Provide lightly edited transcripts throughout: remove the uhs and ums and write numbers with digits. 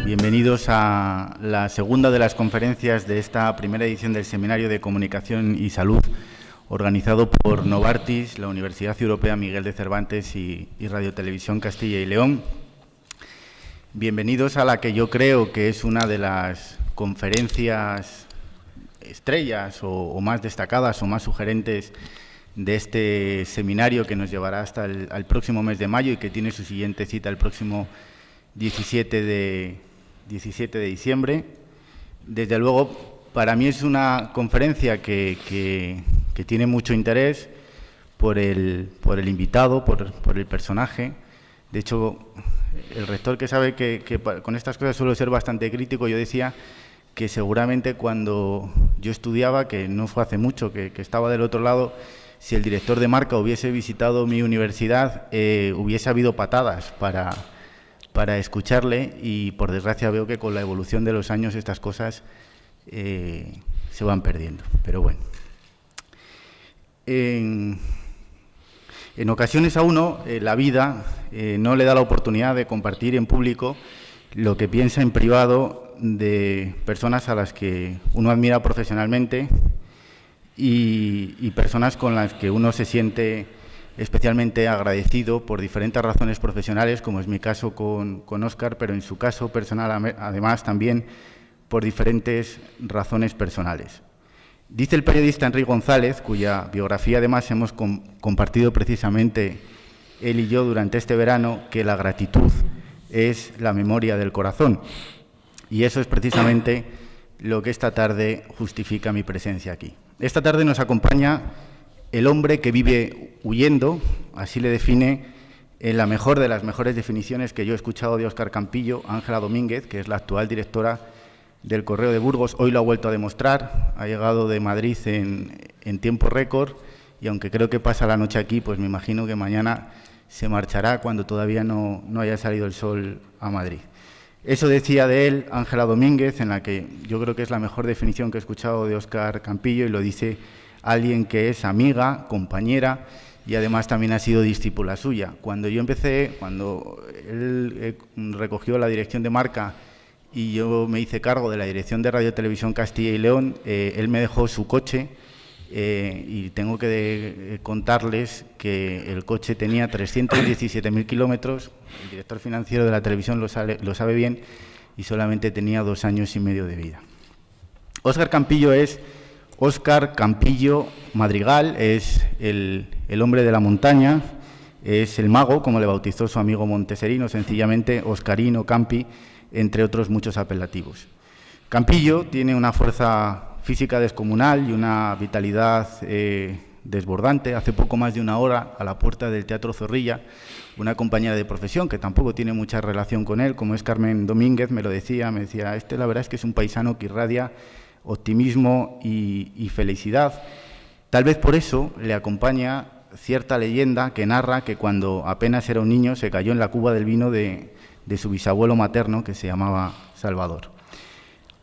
Bienvenidos a la segunda de las conferencias de esta primera edición del Seminario de Comunicación y Salud, organizado por Novartis, la Universidad Europea Miguel de Cervantes y Radio Televisión Castilla y León. Bienvenidos a la que yo creo que es una de las conferencias estrellas o más destacadas o más sugerentes de este seminario que nos llevará hasta el próximo mes de mayo y que tiene su siguiente cita el próximo 17 de diciembre. Desde luego, para mí es una conferencia que tiene mucho interés por el invitado, por el personaje. De hecho, el rector, que sabe que con estas cosas suelo ser bastante crítico, yo decía que seguramente cuando yo estudiaba, que no fue hace mucho, que estaba del otro lado, si el director de marca hubiese visitado mi universidad, hubiese habido patadas para escucharle, y por desgracia veo que con la evolución de los años estas cosas se van perdiendo. Pero bueno, en ocasiones a uno la vida no le da la oportunidad de compartir en público lo que piensa en privado de personas a las que uno admira profesionalmente y personas con las que uno se siente especialmente agradecido por diferentes razones profesionales, como es mi caso con Óscar, pero en su caso personal además también por diferentes razones personales. Dice el periodista Enrique González, cuya biografía además hemos compartido precisamente él y yo durante este verano, que la gratitud es la memoria del corazón. Y eso es precisamente lo que esta tarde justifica mi presencia aquí. Esta tarde nos acompaña el hombre que vive huyendo, así le define en la mejor de las mejores definiciones que yo he escuchado de Óscar Campillo, Ángela Domínguez, que es la actual directora del Correo de Burgos. Hoy lo ha vuelto a demostrar, ha llegado de Madrid en tiempo récord, y aunque creo que pasa la noche aquí, pues me imagino que mañana se marchará cuando todavía no haya salido el sol a Madrid. Eso decía de él Ángela Domínguez, en la que yo creo que es la mejor definición que he escuchado de Óscar Campillo, y lo dice alguien que es amiga, compañera y además también ha sido discípula suya. Cuando él recogió la dirección de marca y yo me hice cargo de la dirección de Radio Televisión Castilla y León, él me dejó su coche y tengo que contarles que el coche tenía 317.000 kilómetros. El director financiero de la televisión lo sabe bien, y solamente tenía 2 años y medio de vida. Óscar Campillo es Óscar Campillo Madrigal, es el hombre de la montaña, es el mago, como le bautizó su amigo monteserino, sencillamente Oscarino Campi, entre otros muchos apelativos. Campillo tiene una fuerza física descomunal y una vitalidad desbordante. Hace poco más de una hora, a la puerta del Teatro Zorrilla, una compañera de profesión que tampoco tiene mucha relación con él, como es Carmen Domínguez, me decía, la verdad es que es un paisano que irradia optimismo y felicidad. Tal vez por eso le acompaña cierta leyenda que narra que cuando apenas era un niño se cayó en la cuba del vino de su bisabuelo materno, que se llamaba Salvador.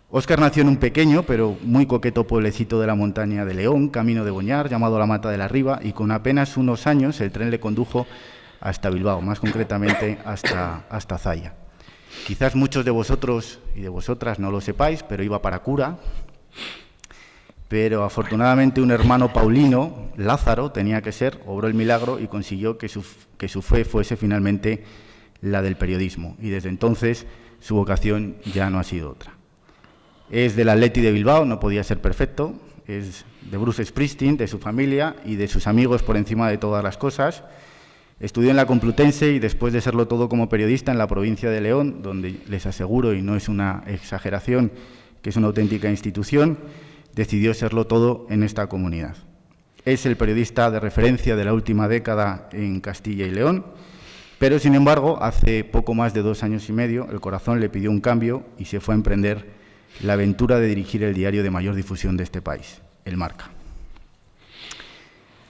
Óscar nació en un pequeño pero muy coqueto pueblecito de la montaña de León, camino de Boñar, llamado La Mata de la Riba, y con apenas unos años el tren le condujo hasta Bilbao, más concretamente hasta Zalla. Quizás muchos de vosotros y de vosotras no lo sepáis, pero iba para cura. Pero afortunadamente un hermano paulino, Lázaro, tenía que ser, obró el milagro y consiguió que su fe fuese finalmente la del periodismo. Y desde entonces su vocación ya no ha sido otra. Es del Atleti de Bilbao, no podía ser perfecto. Es de Bruce Springsteen, de su familia y de sus amigos por encima de todas las cosas. Estudió en la Complutense y después de serlo todo como periodista en la provincia de León, donde les aseguro, y no es una exageración, que es una auténtica institución, decidió serlo todo en esta comunidad. Es el periodista de referencia de la última década en Castilla y León, pero sin embargo, hace poco más de 2 años y medio, el corazón le pidió un cambio y se fue a emprender la aventura de dirigir el diario de mayor difusión de este país, El Marca.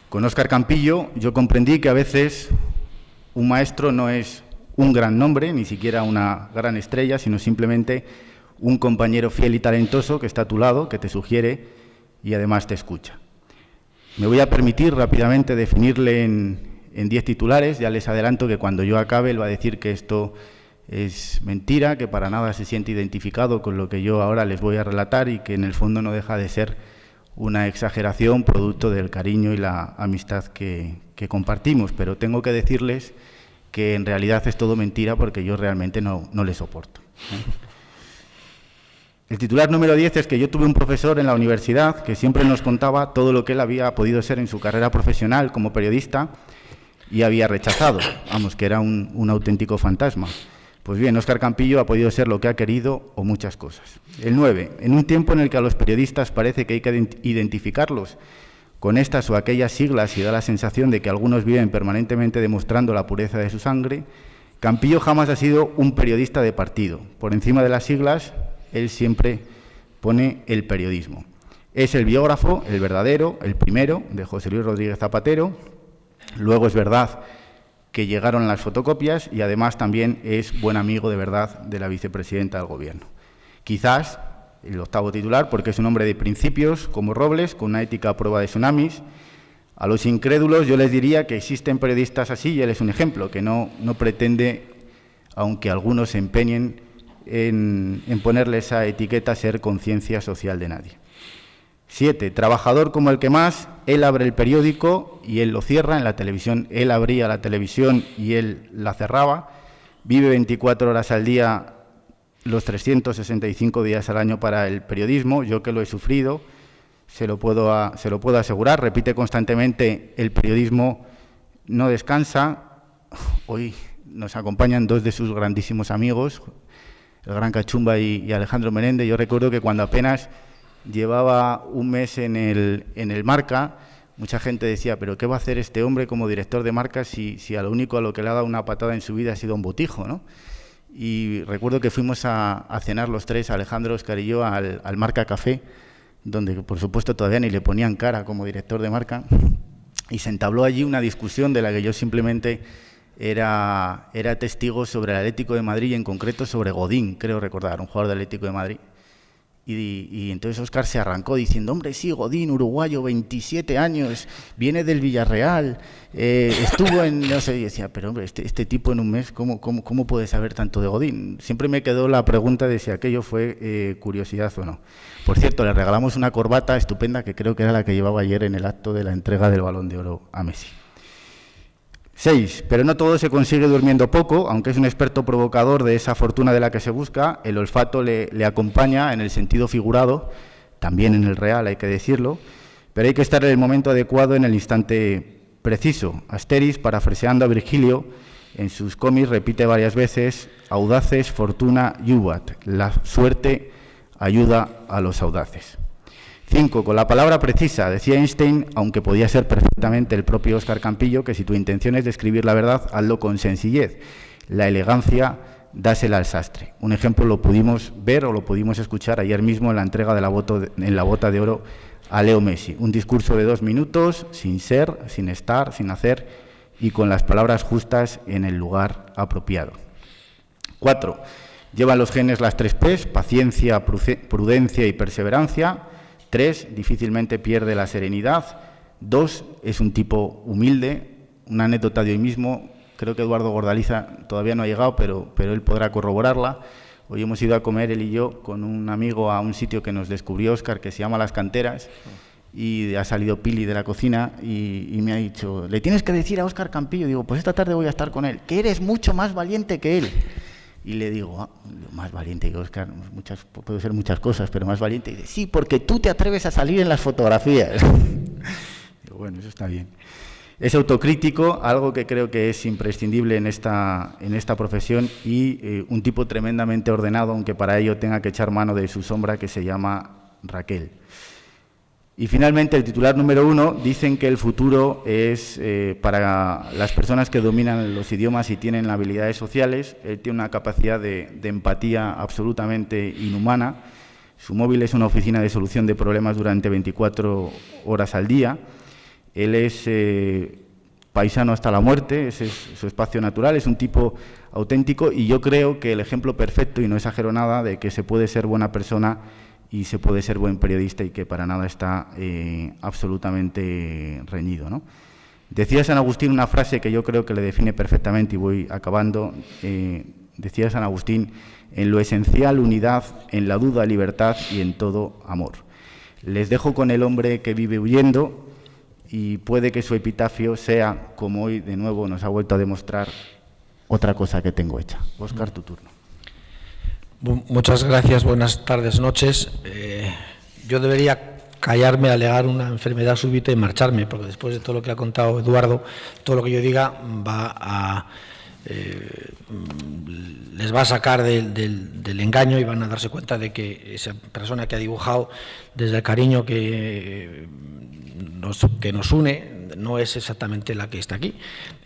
Con Óscar Campillo yo comprendí que a veces un maestro no es un gran nombre, ni siquiera una gran estrella, sino simplemente un compañero fiel y talentoso que está a tu lado, que te sugiere y además te escucha. Me voy a permitir rápidamente definirle en 10 titulares. Ya les adelanto que cuando yo acabe él va a decir que esto es mentira, que para nada se siente identificado con lo que yo ahora les voy a relatar y que en el fondo no deja de ser una exageración producto del cariño y la amistad que compartimos. Pero tengo que decirles que en realidad es todo mentira porque yo realmente no les soporto. El titular número 10 es que yo tuve un profesor en la universidad que siempre nos contaba todo lo que él había podido ser en su carrera profesional como periodista y había rechazado, vamos, que era un auténtico fantasma. Pues bien, Óscar Campillo ha podido ser lo que ha querido o muchas cosas. El 9, en un tiempo en el que a los periodistas parece que hay que identificarlos con estas o aquellas siglas y da la sensación de que algunos viven permanentemente demostrando la pureza de su sangre, Campillo jamás ha sido un periodista de partido. Por encima de las siglas, él siempre pone el periodismo. Es el biógrafo, el verdadero, el primero, de José Luis Rodríguez Zapatero. Luego es verdad que llegaron las fotocopias y además también es buen amigo de verdad de la vicepresidenta del Gobierno. Quizás el octavo titular, porque es un hombre de principios, como Robles, con una ética a prueba de tsunamis. A los incrédulos yo les diría que existen periodistas así y él es un ejemplo, que no pretende, aunque algunos se empeñen en ponerle esa etiqueta, ser conciencia social de nadie. 7, trabajador como el que más, él abre el periódico y él lo cierra. En la televisión, él abría la televisión y él la cerraba. Vive 24 horas al día, los 365 días al año para el periodismo. Yo que lo he sufrido, se lo puedo asegurar. Repite constantemente, el periodismo no descansa. Hoy nos acompañan dos de sus grandísimos amigos, el gran Cachumba y Alejandro Menéndez. Yo recuerdo que cuando apenas llevaba un mes en el Marca, mucha gente decía, pero ¿qué va a hacer este hombre como director de Marca si a lo único a lo que le ha dado una patada en su vida ha sido un botijo, ¿no? Y recuerdo que fuimos a cenar los tres, Alejandro, Óscar y yo, al Marca Café, donde por supuesto todavía ni le ponían cara como director de Marca, y se entabló allí una discusión de la que yo simplemente era testigo sobre el Atlético de Madrid y en concreto sobre Godín, creo recordar, un jugador del Atlético de Madrid. Y entonces Óscar se arrancó diciendo, hombre, sí, Godín, uruguayo, 27 años, viene del Villarreal, estuvo en, no sé, y decía, pero hombre, este tipo en un mes, ¿cómo puede saber tanto de Godín? Siempre me quedó la pregunta de si aquello fue curiosidad o no. Por cierto, le regalamos una corbata estupenda que creo que era la que llevaba ayer en el acto de la entrega del Balón de Oro a Messi. 6. Pero no todo se consigue durmiendo poco, aunque es un experto provocador de esa fortuna de la que se busca, el olfato le acompaña en el sentido figurado, también en el real, hay que decirlo, pero hay que estar en el momento adecuado, en el instante preciso. Asteris, parafraseando a Virgilio, en sus cómics repite varias veces, audaces, fortuna, iubat, la suerte ayuda a los audaces. 5. Con la palabra precisa, decía Einstein, aunque podía ser perfectamente el propio Óscar Campillo, que si tu intención es describir la verdad, hazlo con sencillez. La elegancia, dásela al sastre. Un ejemplo lo pudimos ver o lo pudimos escuchar ayer mismo en la entrega de la bota de oro a Leo Messi. Un discurso de 2 minutos, sin ser, sin estar, sin hacer y con las palabras justas en el lugar apropiado. 4. Llevan los genes las 3 P's, paciencia, prudencia y perseverancia. 3, difícilmente pierde la serenidad. 2, es un tipo humilde. Una anécdota de hoy mismo, creo que Eduardo Gordaliza todavía no ha llegado, pero él podrá corroborarla. Hoy hemos ido a comer, él y yo, con un amigo a un sitio que nos descubrió Óscar, que se llama Las Canteras, y ha salido Pili de la cocina y me ha dicho, le tienes que decir a Óscar Campillo, digo, pues esta tarde voy a estar con él, que eres mucho más valiente que él. Y le digo, más valiente que Óscar, puede ser muchas cosas, pero más valiente. Y dice, sí, porque tú te atreves a salir en las fotografías. Digo, bueno, eso está bien. Es autocrítico, algo que creo que es imprescindible en esta profesión, y un tipo tremendamente ordenado, aunque para ello tenga que echar mano de su sombra, que se llama Raquel. Y finalmente, el titular número 1, dicen que el futuro es para las personas que dominan los idiomas y tienen habilidades sociales. Él tiene una capacidad de empatía absolutamente inhumana. Su móvil es una oficina de solución de problemas durante 24 horas al día. Él es paisano hasta la muerte, ese es su espacio natural, es un tipo auténtico, y yo creo que el ejemplo perfecto, y no exagero nada, de que se puede ser buena persona y se puede ser buen periodista y que para nada está absolutamente reñido, ¿no? Decía San Agustín una frase que yo creo que le define perfectamente, y voy acabando, decía San Agustín, en lo esencial unidad, en la duda libertad y en todo amor. Les dejo con el hombre que vive huyendo y puede que su epitafio sea, como hoy de nuevo nos ha vuelto a demostrar, otra cosa que tengo hecha. Óscar, tu turno. Muchas gracias, buenas tardes, noches. Yo debería callarme, alegar una enfermedad súbita y marcharme, porque después de todo lo que ha contado Eduardo, todo lo que yo diga les va a sacar del engaño y van a darse cuenta de que esa persona que ha dibujado desde el cariño que nos une no es exactamente la que está aquí.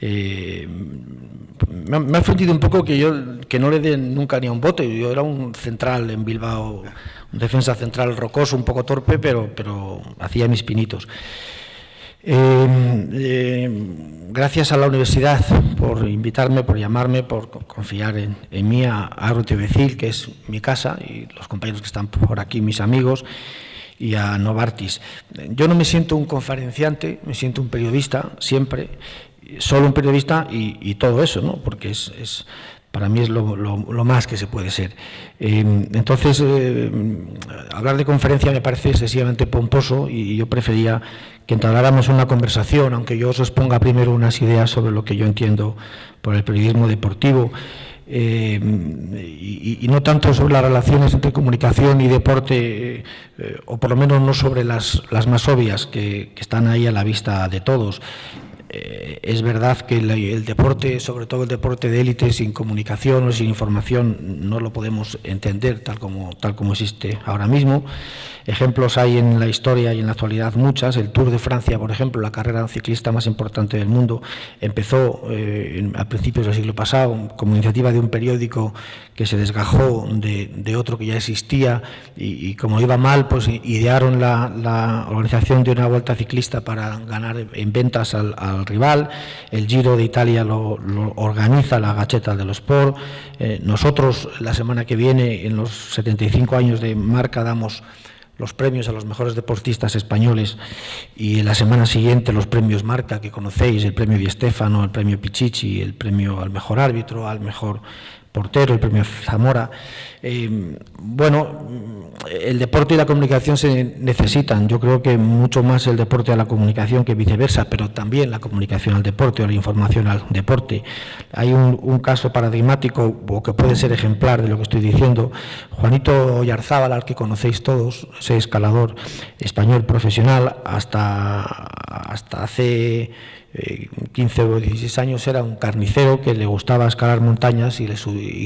Me ha ofendido un poco que no le den nunca ni a un bote. Yo era un central en Bilbao, un defensa central rocoso, un poco torpe, pero hacía mis pinitos. Gracias a la universidad por invitarme, por llamarme, por confiar en mí, a RTVCIL, que es mi casa, y los compañeros que están por aquí, mis amigos, y a Novartis. Yo no me siento un conferenciante, me siento un periodista, siempre, solo un periodista y todo eso, ¿no? Porque para mí es lo más que se puede ser. Entonces, hablar de conferencia me parece excesivamente pomposo y yo prefería que entabláramos una conversación, aunque yo os exponga primero unas ideas sobre lo que yo entiendo por el periodismo deportivo, y no tanto sobre las relaciones entre comunicación y deporte, o por lo menos no sobre las más obvias que están ahí a la vista de todos. Es verdad que el deporte, sobre todo el deporte de élite, sin comunicación o sin información, no lo podemos entender tal como existe ahora mismo. Ejemplos hay en la historia y en la actualidad muchas. El Tour de Francia, por ejemplo, la carrera ciclista más importante del mundo, empezó a principios del siglo pasado como iniciativa de un periódico que se desgajó de otro que ya existía y como iba mal, pues idearon la organización de una vuelta ciclista para ganar en ventas al rival. El Giro de Italia lo organiza la Gazzetta dello Sport. Nosotros, la semana que viene, en los 75 años de Marca, damos los premios a los mejores deportistas españoles, y en la semana siguiente los premios Marca, que conocéis, el premio Di Stéfano, el premio Pichichi, el premio al mejor árbitro, al mejor portero, el premio Zamora. El deporte y la comunicación se necesitan. Yo creo que mucho más el deporte a la comunicación que viceversa, pero también la comunicación al deporte o la información al deporte. Hay un caso paradigmático, o que puede ser ejemplar de lo que estoy diciendo. Juanito Oyarzábal, al que conocéis todos, ese escalador español profesional, hasta hace 15 o 16 años era un carnicero que le gustaba escalar montañas y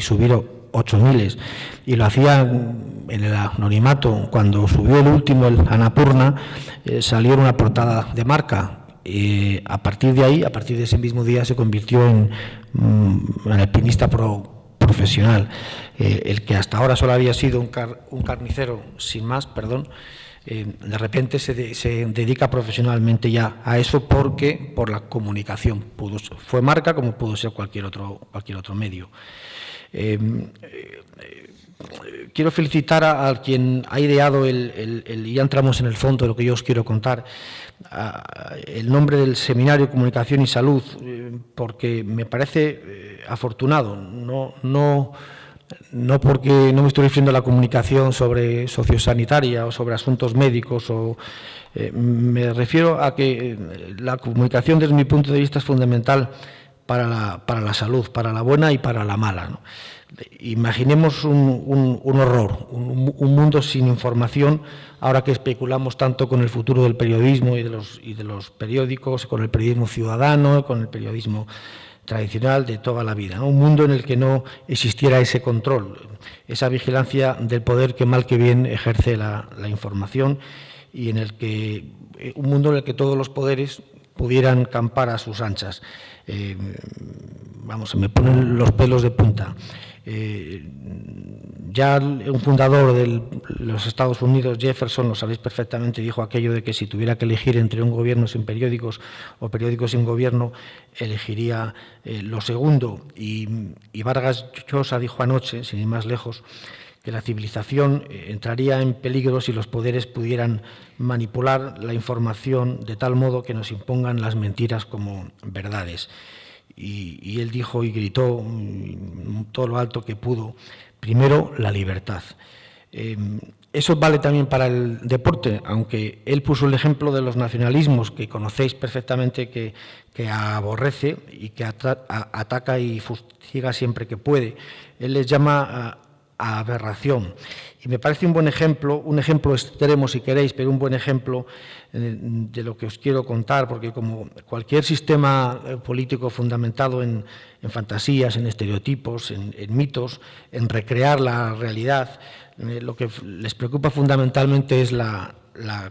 subir 8000, y lo hacía en el anonimato. Cuando subió el último, el Annapurna, salió en una portada de Marca. A partir de ahí, a partir de ese mismo día, se convirtió en alpinista profesional. El que hasta ahora solo había sido un carnicero sin más, de repente se dedica profesionalmente ya a eso, porque por la comunicación fue Marca, como pudo ser cualquier otro medio. Quiero felicitar a quien ha ideado y ya entramos en el fondo de lo que yo os quiero contar, el nombre del seminario Comunicación y Salud, porque me parece afortunado, no porque no me estoy refiriendo a la comunicación sobre sociosanitaria o sobre asuntos médicos, me refiero a que la comunicación, desde mi punto de vista, es fundamental para la salud, para la buena y para la mala, ¿no? Imaginemos un horror, un mundo sin información, ahora que especulamos tanto con el futuro del periodismo y de los periódicos, con el periodismo ciudadano, con el periodismo tradicional de toda la vida, ¿no? Un mundo en el que no existiera ese control, esa vigilancia del poder que mal que bien ejerce la información, y un mundo en el que todos los poderes pudieran campar a sus anchas. Se me ponen los pelos de punta. Ya un fundador de los Estados Unidos, Jefferson, lo sabéis perfectamente, dijo aquello de que si tuviera que elegir entre un gobierno sin periódicos o periódicos sin gobierno, elegiría lo segundo. Y Vargas Llosa dijo anoche, sin ir más lejos, que la civilización entraría en peligro si los poderes pudieran manipular la información de tal modo que nos impongan las mentiras como verdades. y él dijo y gritó todo lo alto que pudo: primero, la libertad. Eso vale también para el deporte, aunque él puso el ejemplo de los nacionalismos, que conocéis perfectamente, que aborrece y que ataca y fustiga siempre que puede. Él les llama a aberración. Y me parece un buen ejemplo, un ejemplo extremo si queréis, pero un buen ejemplo de lo que os quiero contar, porque como cualquier sistema político fundamentado en fantasías, en estereotipos, en mitos, en recrear la realidad, lo que les preocupa fundamentalmente es la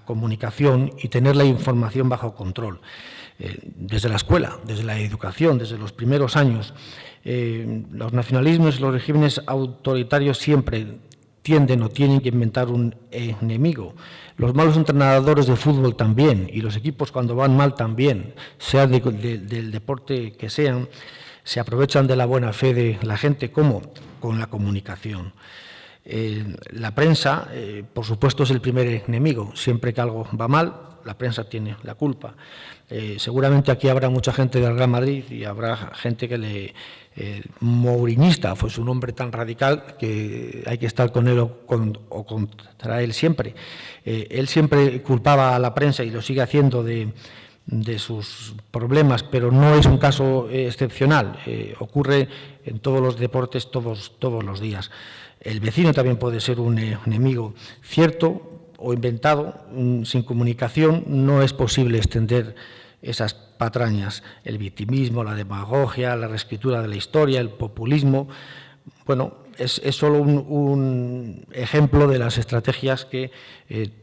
comunicación y tener la información bajo control. Desde la escuela, desde la educación, desde los primeros años, los nacionalismos y los regímenes autoritarios siempre tienden o tienen que inventar un enemigo. Los malos entrenadores de fútbol también, y los equipos cuando van mal también, sea del deporte que sean, se aprovechan de la buena fe de la gente. ¿Cómo? Con la comunicación. La prensa, por supuesto, es el primer enemigo. Siempre que algo va mal, la prensa tiene la culpa. Seguramente aquí habrá mucha gente del Real Madrid y habrá gente que mourinista, fue su nombre tan radical que hay que estar con él o contra él siempre. Él siempre culpaba a la prensa y lo sigue haciendo de sus problemas, pero no es un caso excepcional. Ocurre en todos los deportes todos los días. El vecino también puede ser un enemigo. Cierto o inventado, sin comunicación no es posible extender esas patrañas, el victimismo, la demagogia, la reescritura de la historia, el populismo. Bueno, es solo un ejemplo de las estrategias que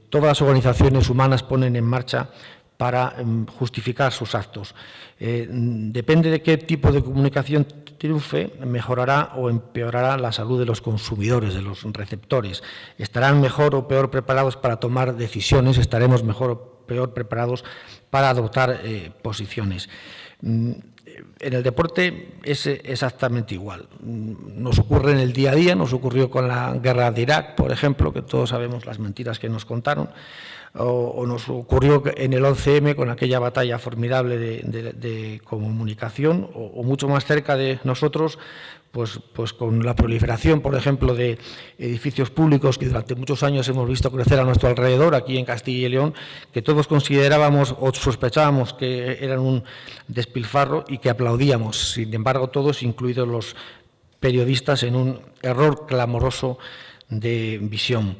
todas las organizaciones humanas ponen en marcha para justificar sus actos. Depende de qué tipo de comunicación triunfe, mejorará o empeorará la salud de los consumidores, de los receptores. Estarán mejor o peor preparados para tomar decisiones, estaremos mejor o peor preparados para adoptar posiciones. En el deporte es exactamente igual. Nos ocurre en el día a día, nos ocurrió con la guerra de Irak, por ejemplo, que todos sabemos las mentiras que nos contaron, o nos ocurrió en el 11M con aquella batalla formidable de comunicación, o mucho más cerca de nosotros, pues con la proliferación, por ejemplo, de edificios públicos que durante muchos años hemos visto crecer a nuestro alrededor, aquí en Castilla y León, que todos considerábamos o sospechábamos que eran un despilfarro y que aplaudíamos. Sin embargo, todos, incluidos los periodistas, en un error clamoroso de visión.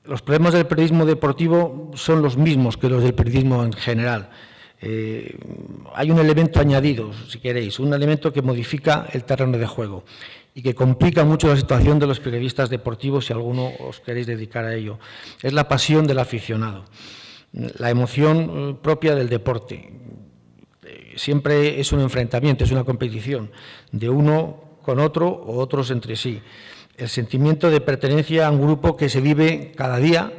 Los problemas del periodismo deportivo son los mismos que los del periodismo en general. Hay un elemento añadido, si queréis, un elemento que modifica el terreno de juego y que complica mucho la situación de los periodistas deportivos, si alguno os queréis dedicar a ello. Es la pasión del aficionado, la emoción propia del deporte. Siempre es un enfrentamiento, es una competición de uno con otro o otros entre sí. El sentimiento de pertenencia a un grupo que se vive cada día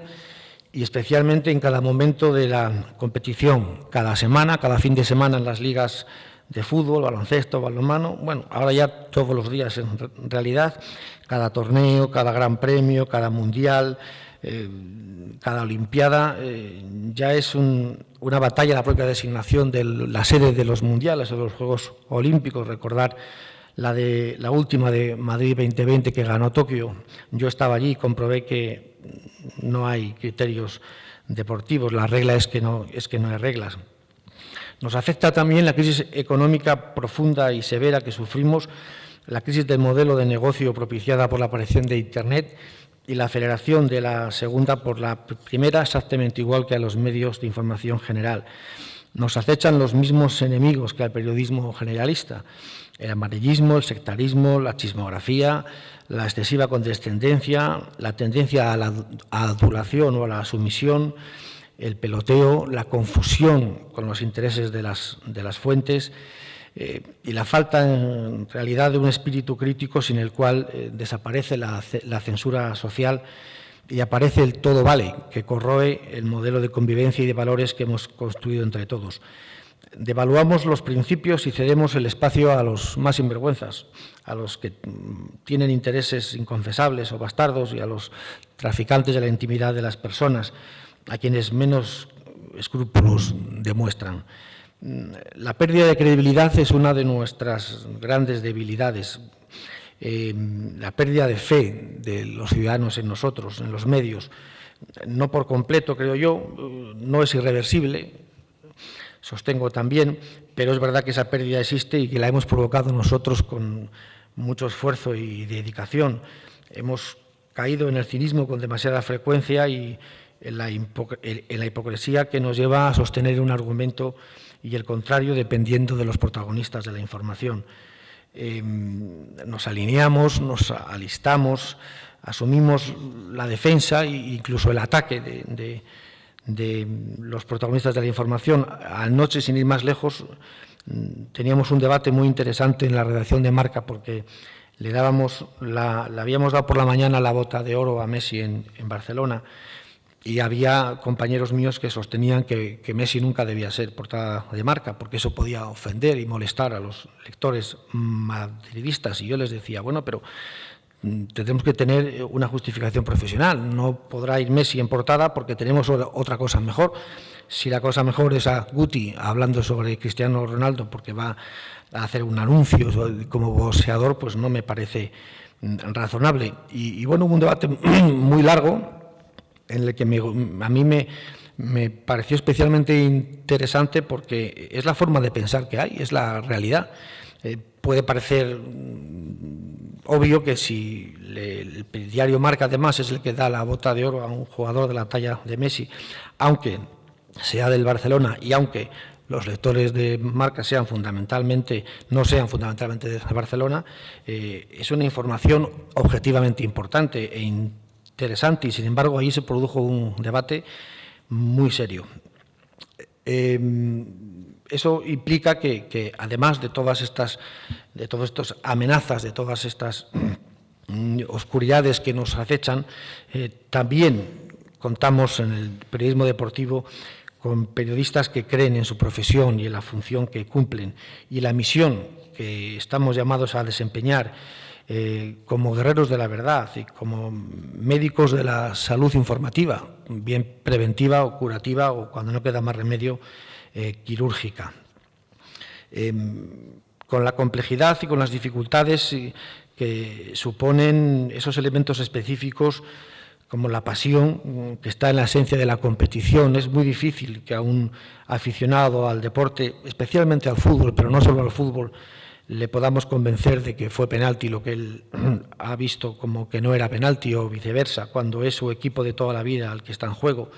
y especialmente en cada momento de la competición, cada semana, cada fin de semana en las ligas de fútbol, baloncesto, balonmano, bueno, ahora ya todos los días en realidad, cada torneo, cada gran premio, cada mundial, cada olimpiada, ya es una batalla la propia designación de la sede de los mundiales o de los Juegos Olímpicos. Recordar la última de Madrid 2020 que ganó Tokio. Yo estaba allí y comprobé que no hay criterios deportivos. La regla es que no hay reglas. Nos afecta también la crisis económica profunda y severa que sufrimos, la crisis del modelo de negocio propiciada por la aparición de Internet y la aceleración de la segunda por la primera, exactamente igual que a los medios de información general. Nos acechan los mismos enemigos que al periodismo generalista: el amarillismo, el sectarismo, la chismografía, la excesiva condescendencia, la tendencia a la adulación o a la sumisión, el peloteo, la confusión con los intereses de las fuentes y la falta, en realidad, de un espíritu crítico sin el cual desaparece la censura social y aparece el todo vale, que corroe el modelo de convivencia y de valores que hemos construido entre todos. Devaluamos los principios y cedemos el espacio a los más sinvergüenzas, a los que tienen intereses inconfesables o bastardos y a los traficantes de la intimidad de las personas, a quienes menos escrúpulos demuestran. La pérdida de credibilidad es una de nuestras grandes debilidades. La pérdida de fe de los ciudadanos en nosotros, en los medios, no por completo, creo yo, no es irreversible, sostengo también, pero es verdad que esa pérdida existe y que la hemos provocado nosotros con mucho esfuerzo y dedicación. Hemos caído en el cinismo con demasiada frecuencia y en la hipocresía que nos lleva a sostener un argumento y el contrario dependiendo de los protagonistas de la información. Nos alineamos, nos alistamos, asumimos la defensa e incluso el ataque de los protagonistas de la información. Anoche, sin ir más lejos, teníamos un debate muy interesante en la redacción de Marca porque le habíamos dado por la mañana la bota de oro a Messi en Barcelona y había compañeros míos que sostenían que Messi nunca debía ser portada de Marca porque eso podía ofender y molestar a los lectores madridistas y yo les decía, bueno, pero tendremos que tener una justificación profesional, no podrá ir Messi en portada porque tenemos otra cosa mejor. Si la cosa mejor es a Guti hablando sobre Cristiano Ronaldo porque va a hacer un anuncio como boxeador, pues no me parece razonable. Y bueno, hubo un debate muy largo en el que a mí me pareció especialmente interesante porque es la forma de pensar que hay, es la realidad. Puede parecer obvio que si el diario Marca además es el que da la bota de oro a un jugador de la talla de Messi, aunque sea del Barcelona y aunque los lectores de Marca no sean fundamentalmente de Barcelona, es una información objetivamente importante e interesante y sin embargo ahí se produjo un debate muy serio. Eso implica que además de todas estas amenazas, de todas estas oscuridades que nos acechan, también contamos en el periodismo deportivo con periodistas que creen en su profesión y en la función que cumplen y la misión que estamos llamados a desempeñar como guerreros de la verdad y como médicos de la salud informativa, bien preventiva o curativa o, cuando no queda más remedio, quirúrgica. Con la complejidad y con las dificultades que suponen esos elementos específicos como la pasión que está en la esencia de la competición. Es muy difícil que a un aficionado al deporte, especialmente al fútbol, pero no solo al fútbol, le podamos convencer de que fue penalti lo que él ha visto como que no era penalti o viceversa, cuando es su equipo de toda la vida al que está en juego.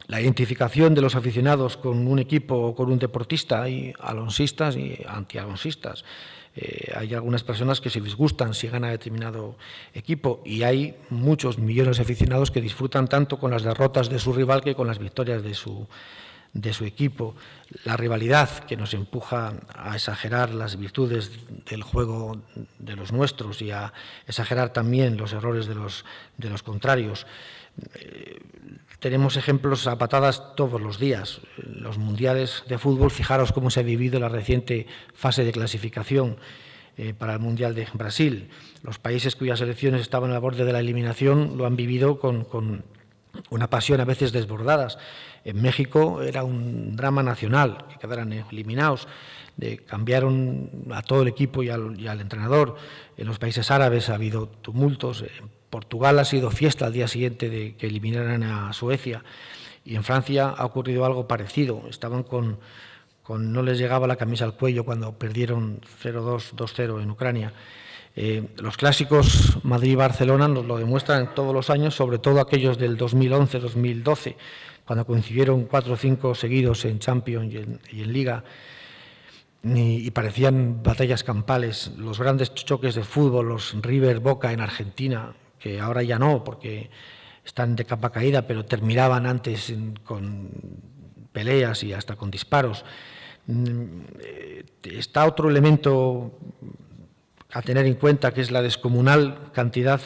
La identificación de los aficionados con un equipo o con un deportista, hay alonsistas y antialonsistas. Hay algunas personas que se disgustan si gana determinado equipo y hay muchos millones de aficionados que disfrutan tanto con las derrotas de su rival que con las victorias de su equipo. La rivalidad que nos empuja a exagerar las virtudes del juego de los nuestros y a exagerar también los errores de los contrarios. Tenemos ejemplos a patadas todos los días. Los mundiales de fútbol, fijaros cómo se ha vivido la reciente fase de clasificación para el Mundial de Brasil. Los países cuyas selecciones estaban al borde de la eliminación lo han vivido con una pasión a veces desbordadas. En México era un drama nacional, que quedaran eliminados. Cambiaron a todo el equipo y al entrenador. En los países árabes ha habido tumultos. En Portugal ha sido fiesta al día siguiente de que eliminaran a Suecia. Y en Francia ha ocurrido algo parecido. Estaban no les llegaba la camisa al cuello cuando perdieron 0-2, 2-0 en Ucrania. Los clásicos Madrid-Barcelona nos lo demuestran todos los años, sobre todo aquellos del 2011-2012, cuando coincidieron 4 o 5 seguidos en Champions y en Liga, y parecían batallas campales. Los grandes choques de fútbol, los River-Boca en Argentina, que ahora ya no, porque están de capa caída, pero terminaban antes con peleas y hasta con disparos. Está otro elemento a tener en cuenta, que es la descomunal cantidad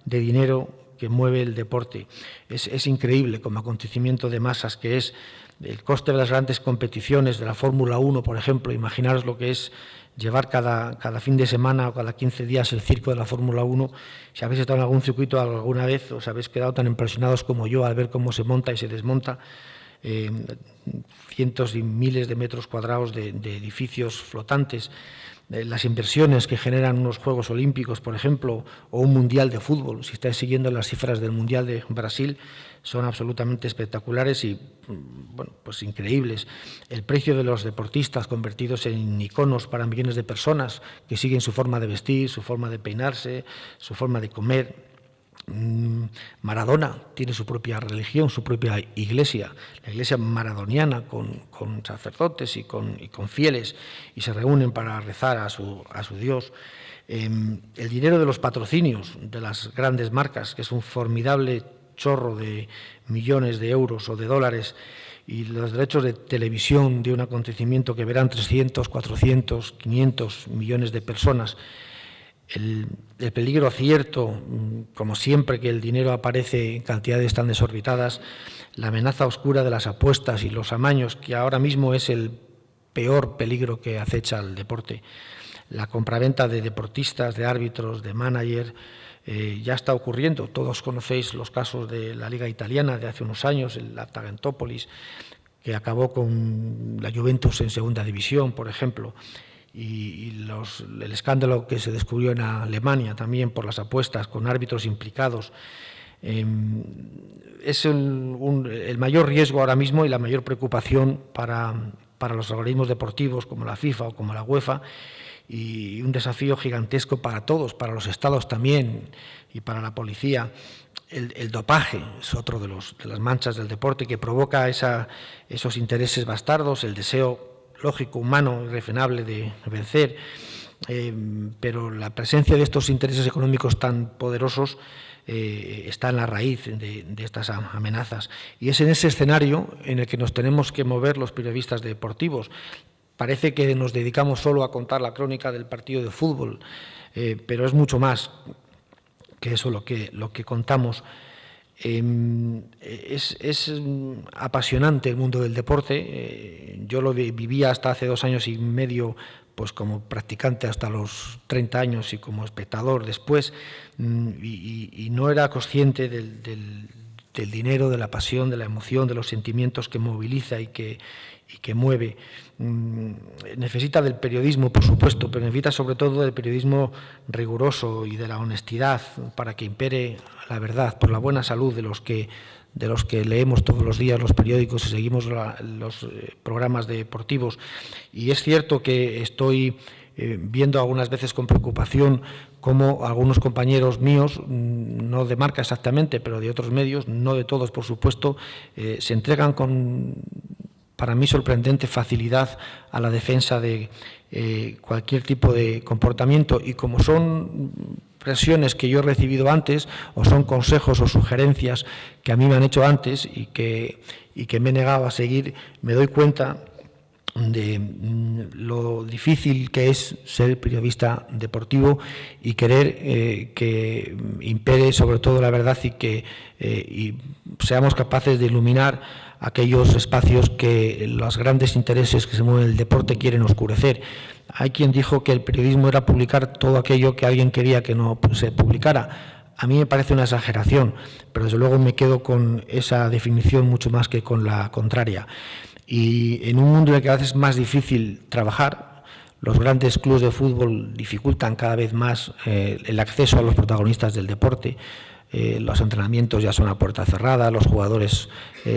de dinero que mueve el deporte. Es increíble como acontecimiento de masas que es el coste de las grandes competiciones, de la Fórmula 1, por ejemplo. Imaginaros lo que es llevar cada fin de semana o cada 15 días el circo de la Fórmula 1. Si habéis estado en algún circuito alguna vez, os habéis quedado tan impresionados como yo al ver cómo se monta y se desmonta. cientos y miles de metros cuadrados de edificios flotantes, las inversiones que generan unos Juegos Olímpicos, por ejemplo, o un Mundial de Fútbol. Si estáis siguiendo las cifras del Mundial de Brasil, son absolutamente espectaculares y, bueno, pues increíbles. El precio de los deportistas convertidos en iconos para millones de personas que siguen su forma de vestir, su forma de peinarse, su forma de comer. Maradona tiene su propia religión, su propia iglesia, la iglesia maradoniana, con sacerdotes y con fieles, y se reúnen para rezar a su Dios. El dinero de los patrocinios de las grandes marcas, que es un formidable chorro de millones de euros o de dólares, y los derechos de televisión de un acontecimiento que verán 300, 400, 500 millones de personas. El peligro cierto, como siempre que el dinero aparece en cantidades tan desorbitadas, la amenaza oscura de las apuestas y los amaños, que ahora mismo es el peor peligro que acecha al deporte. La compraventa de deportistas, de árbitros, de manager, ya está ocurriendo. Todos conocéis los casos de la Liga Italiana de hace unos años, el Atalanta-Nápoles, que acabó con la Juventus en segunda división, por ejemplo. Y el escándalo que se descubrió en Alemania también por las apuestas con árbitros implicados. Es el mayor riesgo ahora mismo y la mayor preocupación para los organismos deportivos como la FIFA o como la UEFA, y un desafío gigantesco para todos, para los estados también y para la policía. El dopaje es otro de las manchas del deporte que provoca esos intereses bastardos, el deseo lógico, humano, irrefrenable de vencer, pero la presencia de estos intereses económicos tan poderosos está en la raíz de estas amenazas. Y es en ese escenario en el que nos tenemos que mover los periodistas deportivos. Parece que nos dedicamos solo a contar la crónica del partido de fútbol, pero es mucho más que eso lo que contamos. Es apasionante el mundo del deporte. Yo lo vivía hasta hace 2 años y medio, pues como practicante hasta los 30 años y como espectador después, y no era consciente del dinero, de la pasión, de la emoción, de los sentimientos que moviliza y que mueve. Necesita del periodismo, por supuesto, pero necesita sobre todo del periodismo riguroso y de la honestidad para que impere la verdad, por la buena salud de los que leemos todos los días los periódicos y seguimos los programas deportivos. Y es cierto que estoy viendo algunas veces con preocupación cómo algunos compañeros míos, no de Marca exactamente, pero de otros medios, no de todos por supuesto, se entregan con, para mí, sorprendente facilidad a la defensa de cualquier tipo de comportamiento, y como son presiones que yo he recibido antes, o son consejos o sugerencias que a mí me han hecho antes y que me he negado a seguir, me doy cuenta de lo difícil que es ser periodista deportivo y querer que impere sobre todo la verdad y seamos capaces de iluminar aquellos espacios que los grandes intereses que se mueven en el deporte quieren oscurecer. Hay quien dijo que el periodismo era publicar todo aquello que alguien quería que no se publicara. A mí me parece una exageración, pero desde luego me quedo con esa definición mucho más que con la contraria. Y en un mundo en el que a veces es más difícil trabajar, los grandes clubes de fútbol dificultan cada vez más el acceso a los protagonistas del deporte. Los entrenamientos ya son a puerta cerrada, los jugadores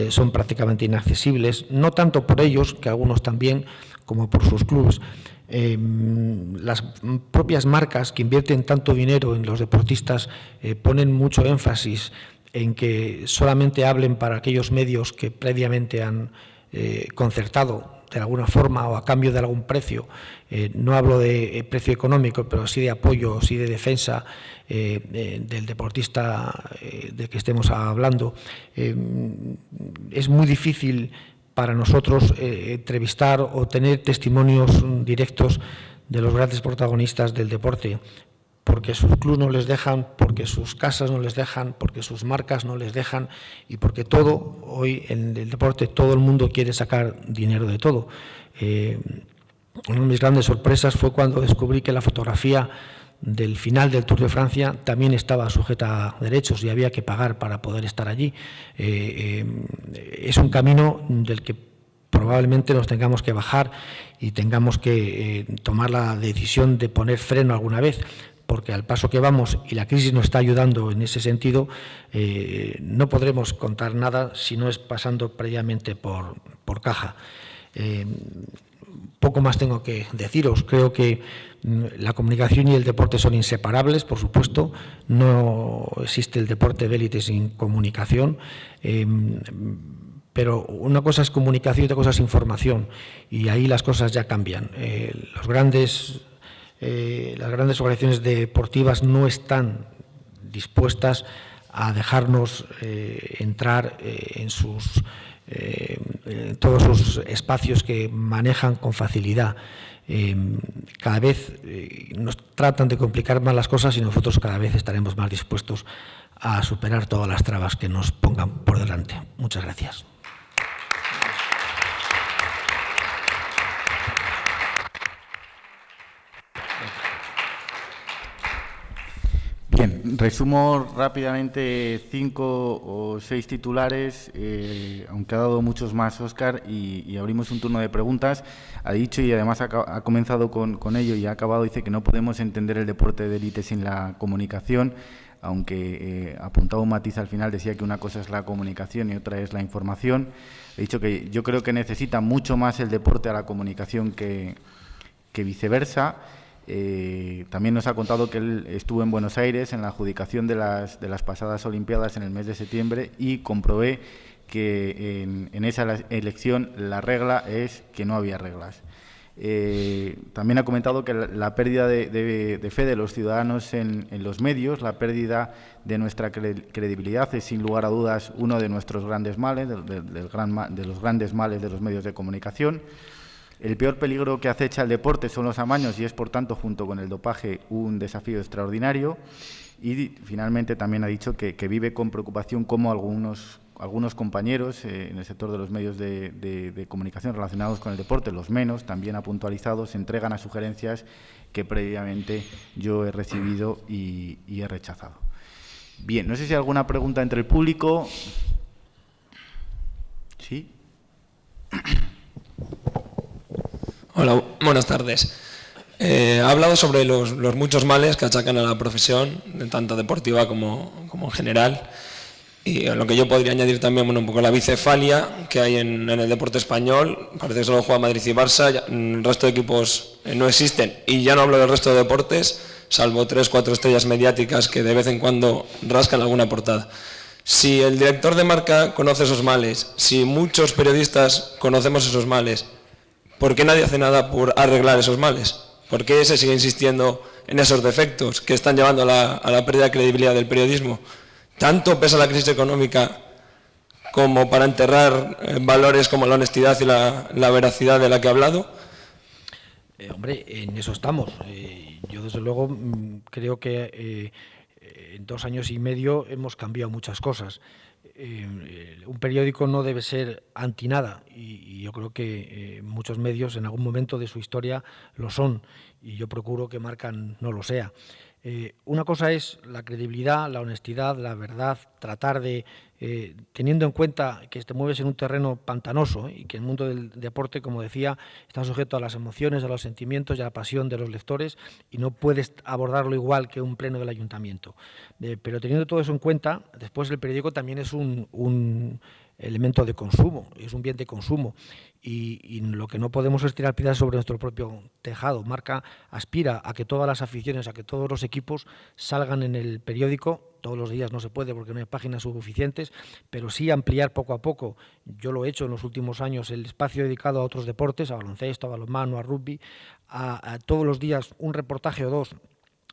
son prácticamente inaccesibles, no tanto por ellos, que algunos también, como por sus clubes. Las propias marcas que invierten tanto dinero en los deportistas ponen mucho énfasis en que solamente hablen para aquellos medios que previamente han concertado de alguna forma o a cambio de algún precio. No hablo de precio económico, pero sí de apoyo, sí de defensa del deportista del que estemos hablando. Es muy difícil para nosotros entrevistar o tener testimonios directos de los grandes protagonistas del deporte, porque sus clubes no les dejan, porque sus casas no les dejan, porque sus marcas no les dejan, y porque todo, hoy en el deporte, todo el mundo quiere sacar dinero de todo. Una de mis grandes sorpresas fue cuando descubrí que la fotografía del final del Tour de Francia también estaba sujeta a derechos y había que pagar para poder estar allí. Es un camino del que probablemente nos tengamos que bajar y tengamos que tomar la decisión de poner freno alguna vez, porque al paso que vamos, y la crisis nos está ayudando en ese sentido, no podremos contar nada si no es pasando previamente por caja. Poco más tengo que deciros. Creo que la comunicación y el deporte son inseparables, por supuesto. No existe el deporte de élite sin comunicación. Pero una cosa es comunicación y otra cosa es información. Y ahí las cosas ya cambian. Las grandes organizaciones deportivas no están dispuestas a dejarnos entrar en todos sus espacios que manejan con facilidad. Cada vez nos tratan de complicar más las cosas y nosotros cada vez estaremos más dispuestos a superar todas las trabas que nos pongan por delante. Muchas gracias. Bien, resumo rápidamente 5 o 6 titulares, aunque ha dado muchos más Óscar, y abrimos un turno de preguntas. Ha dicho, y además ha comenzado con ello y ha acabado, dice que no podemos entender el deporte de élite sin la comunicación, aunque apuntaba un matiz al final, decía que una cosa es la comunicación y otra es la información. He dicho que yo creo que necesita mucho más el deporte a la comunicación que viceversa. También nos ha contado que él estuvo en Buenos Aires en la adjudicación de las pasadas Olimpiadas en el mes de septiembre y comprobé que en esa elección la regla es que no había reglas. También ha comentado que la pérdida de fe de los ciudadanos en los medios, la pérdida de nuestra credibilidad es sin lugar a dudas uno de nuestros grandes males, de los grandes males de los medios de comunicación. El peor peligro que acecha el deporte son los amaños y es, por tanto, junto con el dopaje, un desafío extraordinario. Y, finalmente, también ha dicho que vive con preocupación cómo algunos compañeros en el sector de los medios de comunicación relacionados con el deporte, los menos, también ha puntualizado, se entregan a sugerencias que previamente yo he recibido y he rechazado. Bien, no sé si hay alguna pregunta entre el público. ¿Sí? Hola, buenas tardes. Ha hablado sobre los muchos males que achacan a la profesión, tanto deportiva como en general. Y a lo que yo podría añadir también un poco la bicefalia que hay en el deporte español. Parece que solo juega Madrid y Barça, el resto de equipos no existen. Y ya no hablo del resto de deportes, salvo 3 o 4 estrellas mediáticas que de vez en cuando rascan alguna portada. Si el director de marca conoce esos males, si muchos periodistas conocemos esos males, ¿por qué nadie hace nada por arreglar esos males? ¿Por qué se sigue insistiendo en esos defectos que están llevando a la pérdida de credibilidad del periodismo? ¿Tanto pesa la crisis económica como para enterrar valores como la honestidad y la veracidad de la que he hablado? Hombre, en eso estamos. Yo, desde luego, creo que en 2 años y medio hemos cambiado muchas cosas. Un periódico no debe ser anti nada y yo creo que muchos medios en algún momento de su historia lo son y yo procuro que Marca no lo sea. Una cosa es la credibilidad, la honestidad, la verdad, tratar de, teniendo en cuenta que te mueves en un terreno pantanoso y que el mundo del deporte, como decía, está sujeto a las emociones, a los sentimientos y a la pasión de los lectores y no puedes abordarlo igual que un pleno del ayuntamiento. Pero teniendo todo eso en cuenta, después el periódico también es un elemento de consumo, es un bien de consumo y lo que no podemos es tirar piedras sobre nuestro propio tejado. Marca aspira a que todas las aficiones, a que todos los equipos salgan en el periódico. Todos los días no se puede porque no hay páginas suficientes, pero sí ampliar poco a poco. Yo lo he hecho en los últimos años, el espacio dedicado a otros deportes, a baloncesto, a balonmano, a rugby, a todos los días un reportaje o dos,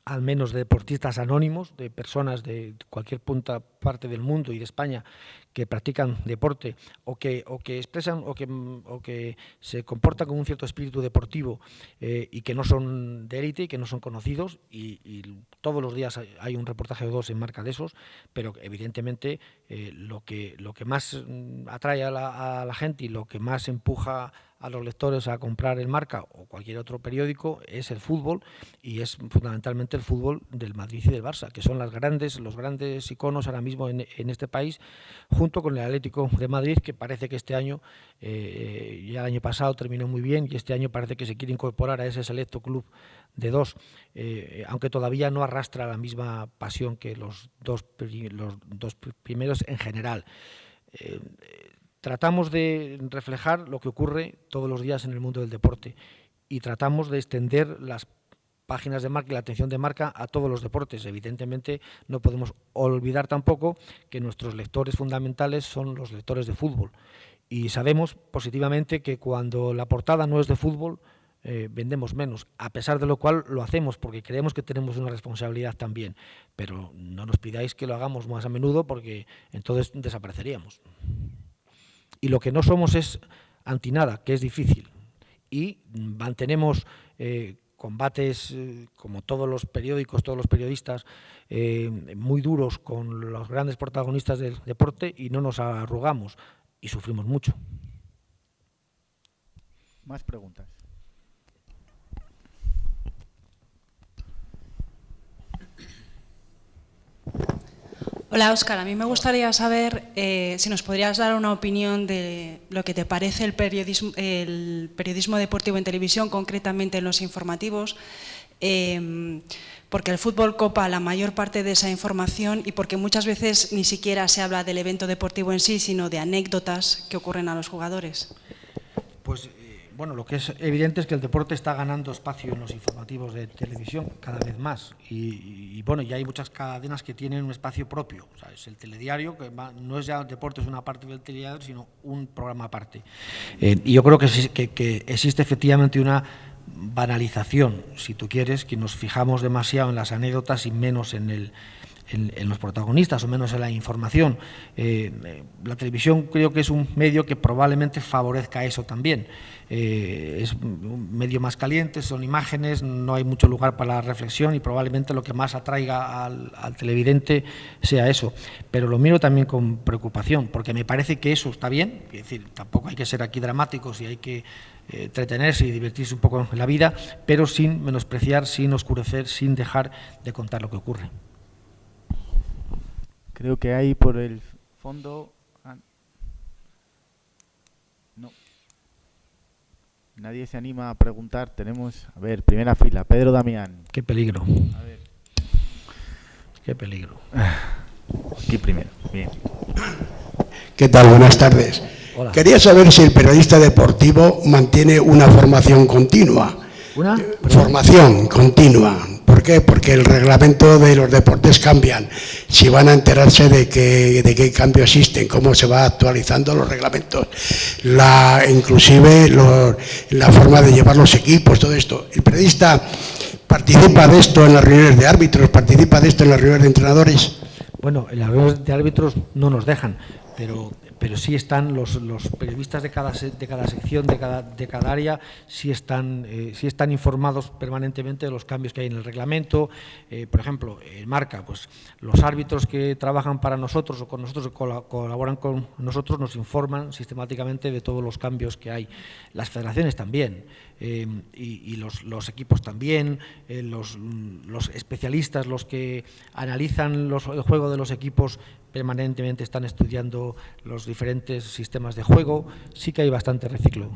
al menos de deportistas anónimos, de personas de cualquier parte del mundo y de España que practican deporte o que expresan o que se comportan con un cierto espíritu deportivo y que no son de élite y que no son conocidos y todos los días hay un reportaje o dos en Marca de esos, pero evidentemente lo que más atrae a la gente y lo que más empuja a los lectores a comprar el Marca o cualquier otro periódico es el fútbol, y es fundamentalmente el fútbol del Madrid y del Barça, que son los grandes iconos ahora mismo en este país, junto con el Atlético de Madrid, que parece que este año, ya el año pasado terminó muy bien, y este año parece que se quiere incorporar a ese selecto club de dos, aunque todavía no arrastra la misma pasión que los dos primeros en general. Tratamos de reflejar lo que ocurre todos los días en el mundo del deporte, y tratamos de extender las páginas de Marca y la atención de Marca a todos los deportes. Evidentemente no podemos olvidar tampoco que nuestros lectores fundamentales son los lectores de fútbol, y sabemos positivamente que cuando la portada no es de fútbol, vendemos menos, a pesar de lo cual lo hacemos porque creemos que tenemos una responsabilidad también, pero no nos pidáis que lo hagamos más a menudo, porque entonces desapareceríamos. Y lo que no somos es antinada, que es difícil, y mantenemos combates, como todos los periódicos, todos los periodistas, muy duros con los grandes protagonistas del deporte, y no nos arrugamos, y sufrimos mucho. Más preguntas. Hola, Óscar. A mí me gustaría saber si nos podrías dar una opinión de lo que te parece el periodismo deportivo en televisión, concretamente en los informativos, porque el fútbol copa la mayor parte de esa información, y porque muchas veces ni siquiera se habla del evento deportivo en sí, sino de anécdotas que ocurren a los jugadores. Pues bueno, lo que es evidente es que el deporte está ganando espacio en los informativos de televisión cada vez más, y bueno, ya hay muchas cadenas que tienen un espacio propio. O sea, es el telediario, que no es ya el deporte, es una parte del telediario, sino un programa aparte. Y yo creo que existe efectivamente una banalización, si tú quieres, que nos fijamos demasiado en las anécdotas y menos en los protagonistas, o menos en la información. La televisión creo que es un medio que probablemente favorezca eso también. Es un medio más caliente, son imágenes, no hay mucho lugar para la reflexión, y probablemente lo que más atraiga al televidente sea eso. Pero lo miro también con preocupación, porque me parece que eso está bien, es decir, tampoco hay que ser aquí dramáticos y hay que entretenerse y divertirse un poco en la vida, pero sin menospreciar, sin oscurecer, sin dejar de contar lo que ocurre. Creo que hay por el fondo... No. Nadie se anima a preguntar. Tenemos, a ver, primera fila, Pedro Damián. Qué peligro. A ver. Qué peligro. Aquí primero, bien. ¿Qué tal? Buenas tardes. Hola. Quería saber si el periodista deportivo mantiene una formación continua. ¿Una? Formación continua. ¿Por qué? Porque el reglamento de los deportes cambian. Si van a enterarse de qué cambio existen, cómo se va actualizando los reglamentos, inclusive la forma de llevar los equipos, todo esto. El periodista participa de esto en las reuniones de árbitros, participa de esto en las reuniones de entrenadores. Bueno, en las reuniones de árbitros no nos dejan, pero sí están los periodistas de cada sección, de cada área, sí están informados permanentemente de los cambios que hay en el reglamento. Por ejemplo, en Marca, pues los árbitros que trabajan para nosotros o con nosotros, colaboran con nosotros, nos informan sistemáticamente de todos los cambios que hay. Las federaciones también, y los equipos también, los especialistas, los que analizan el juego de los equipos, permanentemente están estudiando los diferentes sistemas de juego. Sí que hay bastante reciclo.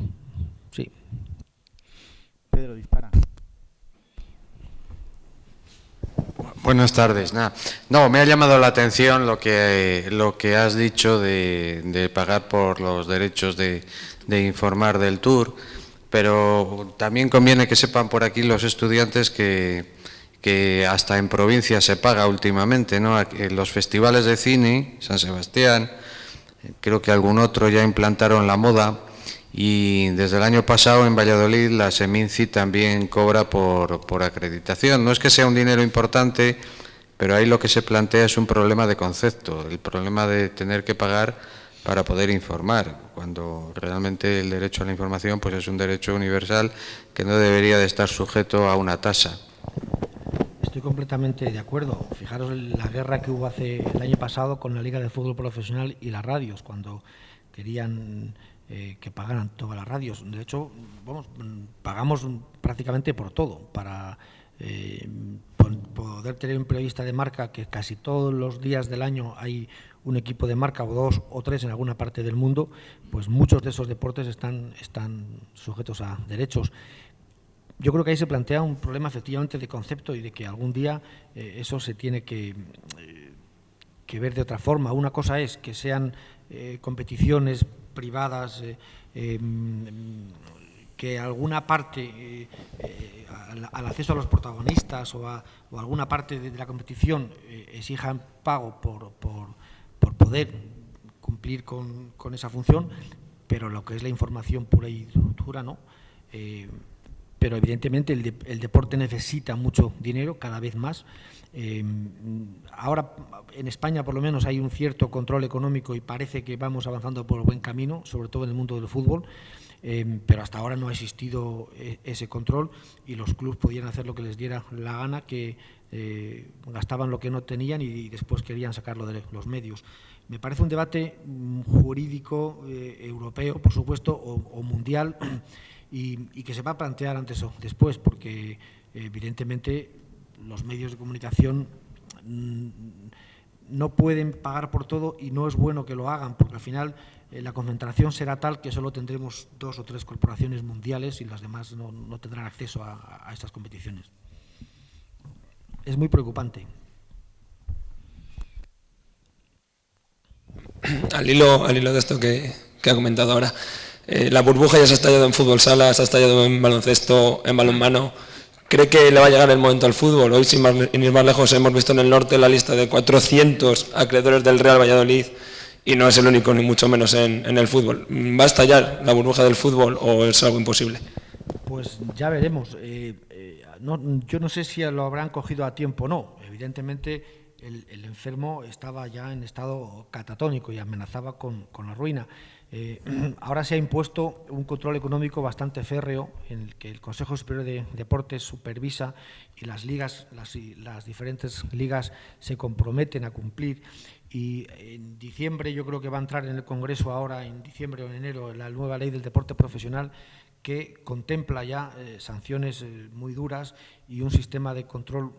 Sí. Pedro, dispara. Buenas tardes. No, me ha llamado la atención lo que has dicho de pagar por los derechos de informar del Tour, pero también conviene que sepan por aquí los estudiantes que hasta en provincia se paga últimamente, ¿no? Los festivales de cine, San Sebastián, creo que algún otro ya implantaron la moda, y desde el año pasado en Valladolid la Seminci también cobra por acreditación. No es que sea un dinero importante, pero ahí lo que se plantea es un problema de concepto, el problema de tener que pagar para poder informar, cuando realmente el derecho a la información pues es un derecho universal que no debería de estar sujeto a una tasa. Estoy completamente de acuerdo. Fijaros la guerra que hubo el año pasado con la Liga de Fútbol Profesional y las radios, cuando querían que pagaran todas las radios. De hecho, pagamos prácticamente por todo, para poder tener un periodista de marca, que casi todos los días del año hay un equipo de marca, o 2 o 3 en alguna parte del mundo, pues muchos de esos deportes están sujetos a derechos. Yo creo que ahí se plantea un problema efectivamente de concepto y de que algún día eso se tiene que ver de otra forma. Una cosa es que sean competiciones privadas, que alguna parte, al acceso a los protagonistas o alguna parte de la competición exijan pago por poder cumplir con esa función, pero lo que es la información pura y dura, no. Pero evidentemente el deporte necesita mucho dinero, cada vez más. Ahora en España por lo menos hay un cierto control económico y parece que vamos avanzando por buen camino, sobre todo en el mundo del fútbol, pero hasta ahora no ha existido ese control y los clubes podían hacer lo que les diera la gana, que gastaban lo que no tenían y después querían sacarlo de los medios. Me parece un debate jurídico europeo, por supuesto, o mundial, y que se va a plantear antes o después, porque evidentemente los medios de comunicación no pueden pagar por todo y no es bueno que lo hagan, porque al final la concentración será tal que solo tendremos 2 o 3 corporaciones mundiales y las demás no tendrán acceso a estas competiciones. Es muy preocupante. Al hilo de esto que ha comentado ahora, la burbuja ya se ha estallado en fútbol sala, se ha estallado en baloncesto, en balonmano. ¿Cree que le va a llegar el momento al fútbol? Hoy, sin ir más lejos, hemos visto en el norte la lista de 400 acreedores del Real Valladolid y no es el único, ni mucho menos en el fútbol. ¿Va a estallar la burbuja del fútbol o es algo imposible? Pues ya veremos. Yo no sé si lo habrán cogido a tiempo o no. Evidentemente el enfermo estaba ya en estado catatónico y amenazaba con la ruina. Ahora se ha impuesto un control económico bastante férreo en el que el Consejo Superior de Deportes supervisa y las ligas, las diferentes ligas se comprometen a cumplir. Y en diciembre yo creo que va a entrar en el Congreso ahora, en diciembre o en enero, la nueva ley del deporte profesional, que contempla ya sanciones muy duras y un sistema de control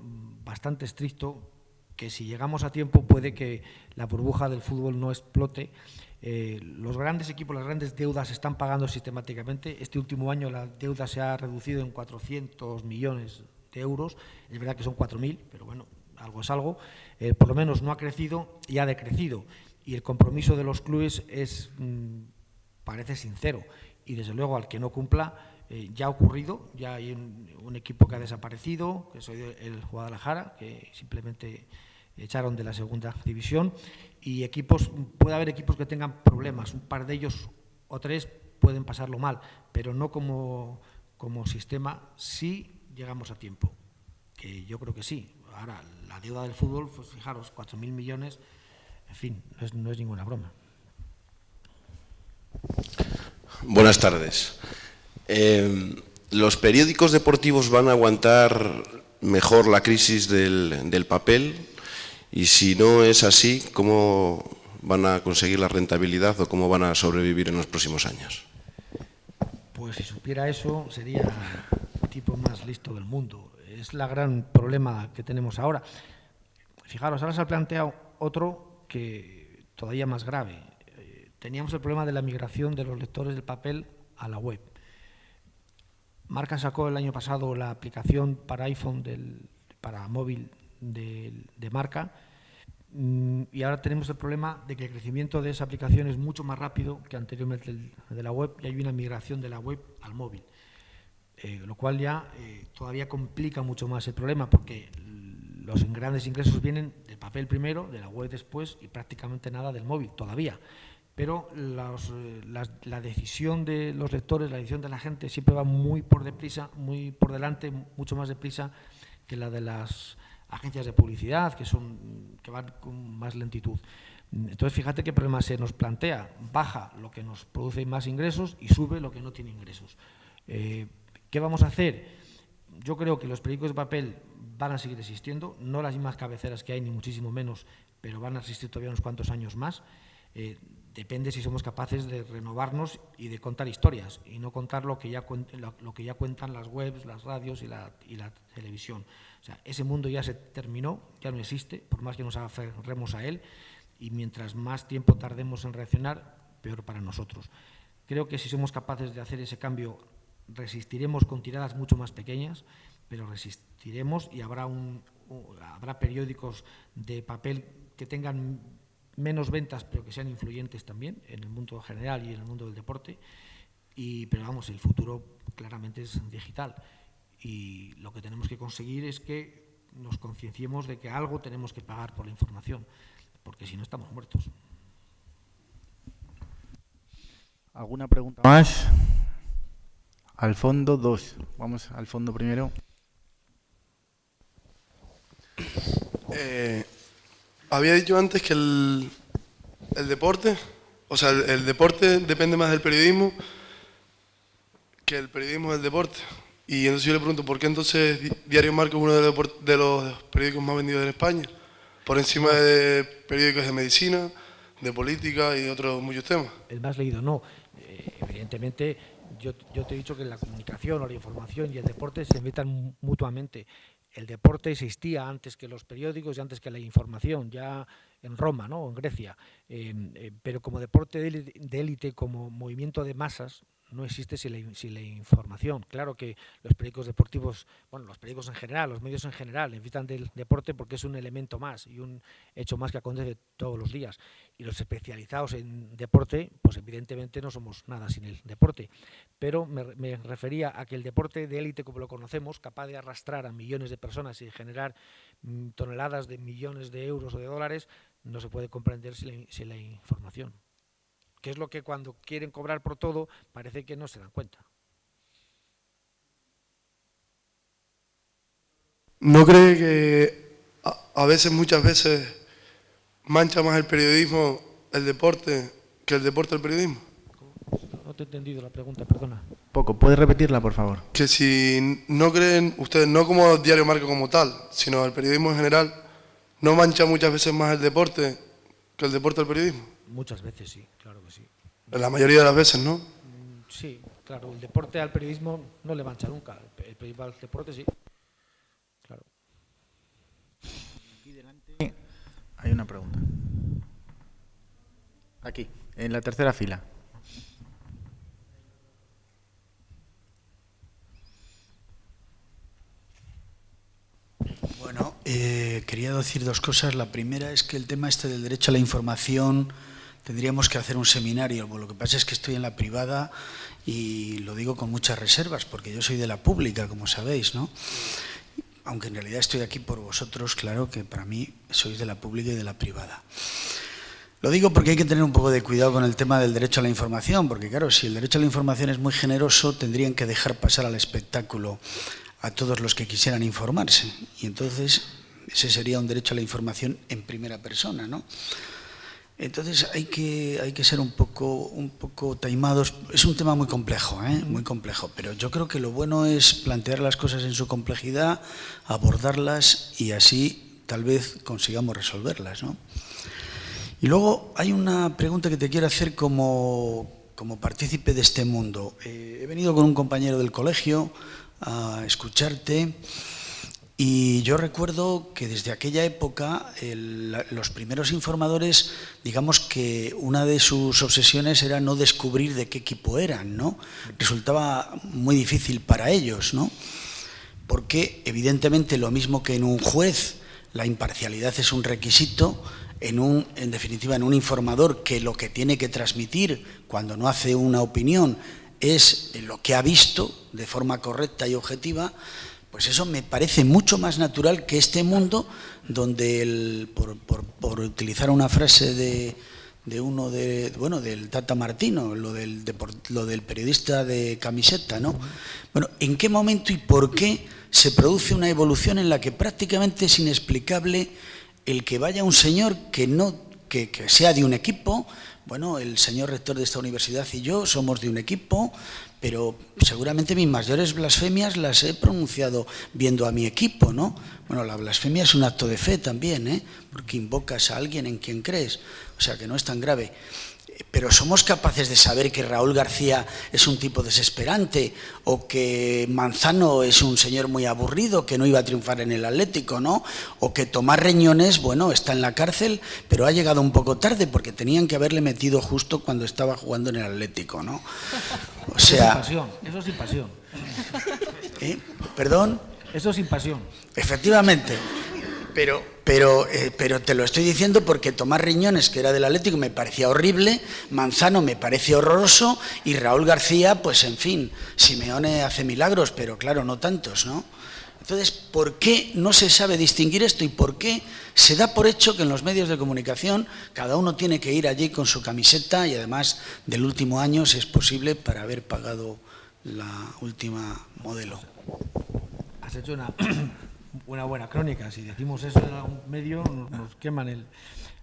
bastante estricto, que si llegamos a tiempo puede que la burbuja del fútbol no explote. Los grandes equipos, las grandes deudas están pagando sistemáticamente. Este último año la deuda se ha reducido en 400 millones de euros. Es verdad que son 4.000, pero bueno, algo es algo. Por lo menos no ha crecido y ha decrecido. Y el compromiso de los clubes parece sincero. Y desde luego al que no cumpla, ya ha ocurrido, ya hay un equipo que ha desaparecido, que soy el Guadalajara, que simplemente echaron de la segunda división, y puede haber equipos que tengan problemas, un par de ellos o 3 pueden pasarlo mal, pero no como sistema si llegamos a tiempo, que yo creo que sí. Ahora, la deuda del fútbol, pues fijaros, 4.000 millones, en fin, no es ninguna broma. Buenas tardes. ¿Los periódicos deportivos van a aguantar mejor la crisis del papel? Y si no es así, ¿cómo van a conseguir la rentabilidad o cómo van a sobrevivir en los próximos años? Pues si supiera eso, sería el tipo más listo del mundo. Es el gran problema que tenemos ahora. Fijaros, ahora se ha planteado otro que todavía más grave. Teníamos el problema de la migración de los lectores del papel a la web. Marca sacó el año pasado la aplicación para iPhone, para móvil de Marca, y ahora tenemos el problema de que el crecimiento de esa aplicación es mucho más rápido que anteriormente el de la web, y hay una migración de la web al móvil, lo cual ya todavía complica mucho más el problema, porque los grandes ingresos vienen del papel primero, de la web después, y prácticamente nada del móvil todavía. Pero la decisión de los lectores, la decisión de la gente siempre va muy por delante, mucho más deprisa que la de las agencias de publicidad, que van con más lentitud. Entonces, fíjate qué problema se nos plantea. Baja lo que nos produce más ingresos y sube lo que no tiene ingresos. ¿Qué vamos a hacer? Yo creo que los periódicos de papel van a seguir existiendo, no las mismas cabeceras que hay, ni muchísimo menos, pero van a existir todavía unos cuantos años más. Depende si somos capaces de renovarnos y de contar historias y no contar lo que ya cuentan las webs, las radios y la televisión. O sea, ese mundo ya se terminó, ya no existe, por más que nos aferremos a él, y mientras más tiempo tardemos en reaccionar, peor para nosotros. Creo que si somos capaces de hacer ese cambio, resistiremos con tiradas mucho más pequeñas, pero resistiremos y habrá periódicos de papel que tengan menos ventas, pero que sean influyentes también en el mundo general y en el mundo del deporte. Pero vamos, el futuro claramente es digital. Y lo que tenemos que conseguir es que nos concienciemos de que algo tenemos que pagar por la información, porque si no estamos muertos. ¿Alguna pregunta más? Al fondo, 2. Vamos al fondo primero. Había dicho antes que el deporte, o sea, el deporte depende más del periodismo que el periodismo del deporte. Y entonces yo le pregunto, ¿por qué entonces Diario Marca es uno de los periódicos más vendidos en España? Por encima de periódicos de medicina, de política y de otros muchos temas. El más leído, no. Evidentemente, yo te he dicho que la comunicación o la información y el deporte se metan mutuamente. El deporte existía antes que los periódicos y antes que la información, ya en Roma, ¿no? O en Grecia. Pero como deporte de élite, como movimiento de masas, no existe sin la información. Claro que los periódicos deportivos, bueno, los periódicos en general, los medios en general, necesitan del deporte porque es un elemento más y un hecho más que acontece todos los días. Y los especializados en deporte, pues evidentemente no somos nada sin el deporte. Pero me refería a que el deporte de élite, como lo conocemos, capaz de arrastrar a millones de personas y generar toneladas de millones de euros o de dólares, no se puede comprender sin la información. Que es lo que cuando quieren cobrar por todo parece que no se dan cuenta. ¿No cree que muchas veces mancha más el periodismo el deporte que el deporte el periodismo? No te he entendido la pregunta, perdona. Poco, ¿puedes repetirla, por favor? Que si no creen ustedes, no como Diario Marca como tal, sino el periodismo en general, ¿no mancha muchas veces más el deporte que el deporte el periodismo? Muchas veces sí, claro que sí. En la mayoría de las veces, ¿no? Sí, claro, el deporte al periodismo no le mancha nunca, el periodismo al deporte sí. Claro. Aquí delante hay una pregunta. Aquí, en la tercera fila. Bueno, quería decir dos cosas. La primera es que el tema este del derecho a la información tendríamos que hacer un seminario. Lo que pasa es que estoy en la privada y lo digo con muchas reservas, porque yo soy de la pública, como sabéis, ¿no? Aunque en realidad estoy aquí por vosotros, claro que para mí sois de la pública y de la privada. Lo digo porque hay que tener un poco de cuidado con el tema del derecho a la información, porque claro, si el derecho a la información es muy generoso, tendrían que dejar pasar al espectáculo a todos los que quisieran informarse. Y entonces ese sería un derecho a la información en primera persona, ¿no? Entonces hay que ser un poco taimados. Es un tema muy complejo, muy complejo, pero yo creo que lo bueno es plantear las cosas en su complejidad, abordarlas y así tal vez consigamos resolverlas, ¿no? Y luego hay una pregunta que te quiero hacer como partícipe de este mundo. He venido con un compañero del colegio a escucharte y yo recuerdo que desde aquella época los primeros informadores, digamos que una de sus obsesiones era no descubrir de qué equipo eran, ¿no? Resultaba muy difícil para ellos, ¿no? Porque evidentemente lo mismo que en un juez la imparcialidad es un requisito, en definitiva en un informador que lo que tiene que transmitir cuando no hace una opinión es lo que ha visto de forma correcta y objetiva, pues eso me parece mucho más natural que este mundo donde, por utilizar una frase del Tata Martino, lo del periodista de camiseta, ¿no? Bueno, ¿en qué momento y por qué se produce una evolución en la que prácticamente es inexplicable el que vaya un señor que sea de un equipo? Bueno, el señor rector de esta universidad y yo somos de un equipo, pero seguramente mis mayores blasfemias las he pronunciado viendo a mi equipo, ¿no? Bueno, la blasfemia es un acto de fe también, porque invocas a alguien en quien crees, o sea que no es tan grave. Pero somos capaces de saber que Raúl García es un tipo desesperante o que Manzano es un señor muy aburrido que no iba a triunfar en el Atlético, ¿no? O que Tomás Reñones, bueno, está en la cárcel, pero ha llegado un poco tarde porque tenían que haberle metido justo cuando estaba jugando en el Atlético, ¿no? O sea... Eso sin pasión. ¿Perdón? Eso sin pasión. Efectivamente. Pero te lo estoy diciendo porque Tomás Riñones, que era del Atlético, me parecía horrible, Manzano me parece horroroso y Raúl García, pues en fin, Simeone hace milagros, pero claro, no tantos, ¿no? Entonces, ¿por qué no se sabe distinguir esto y por qué se da por hecho que en los medios de comunicación cada uno tiene que ir allí con su camiseta y además del último año, si es posible, para haber pagado la última modelo? Has hecho una buena crónica. Si decimos eso en algún medio, nos queman el...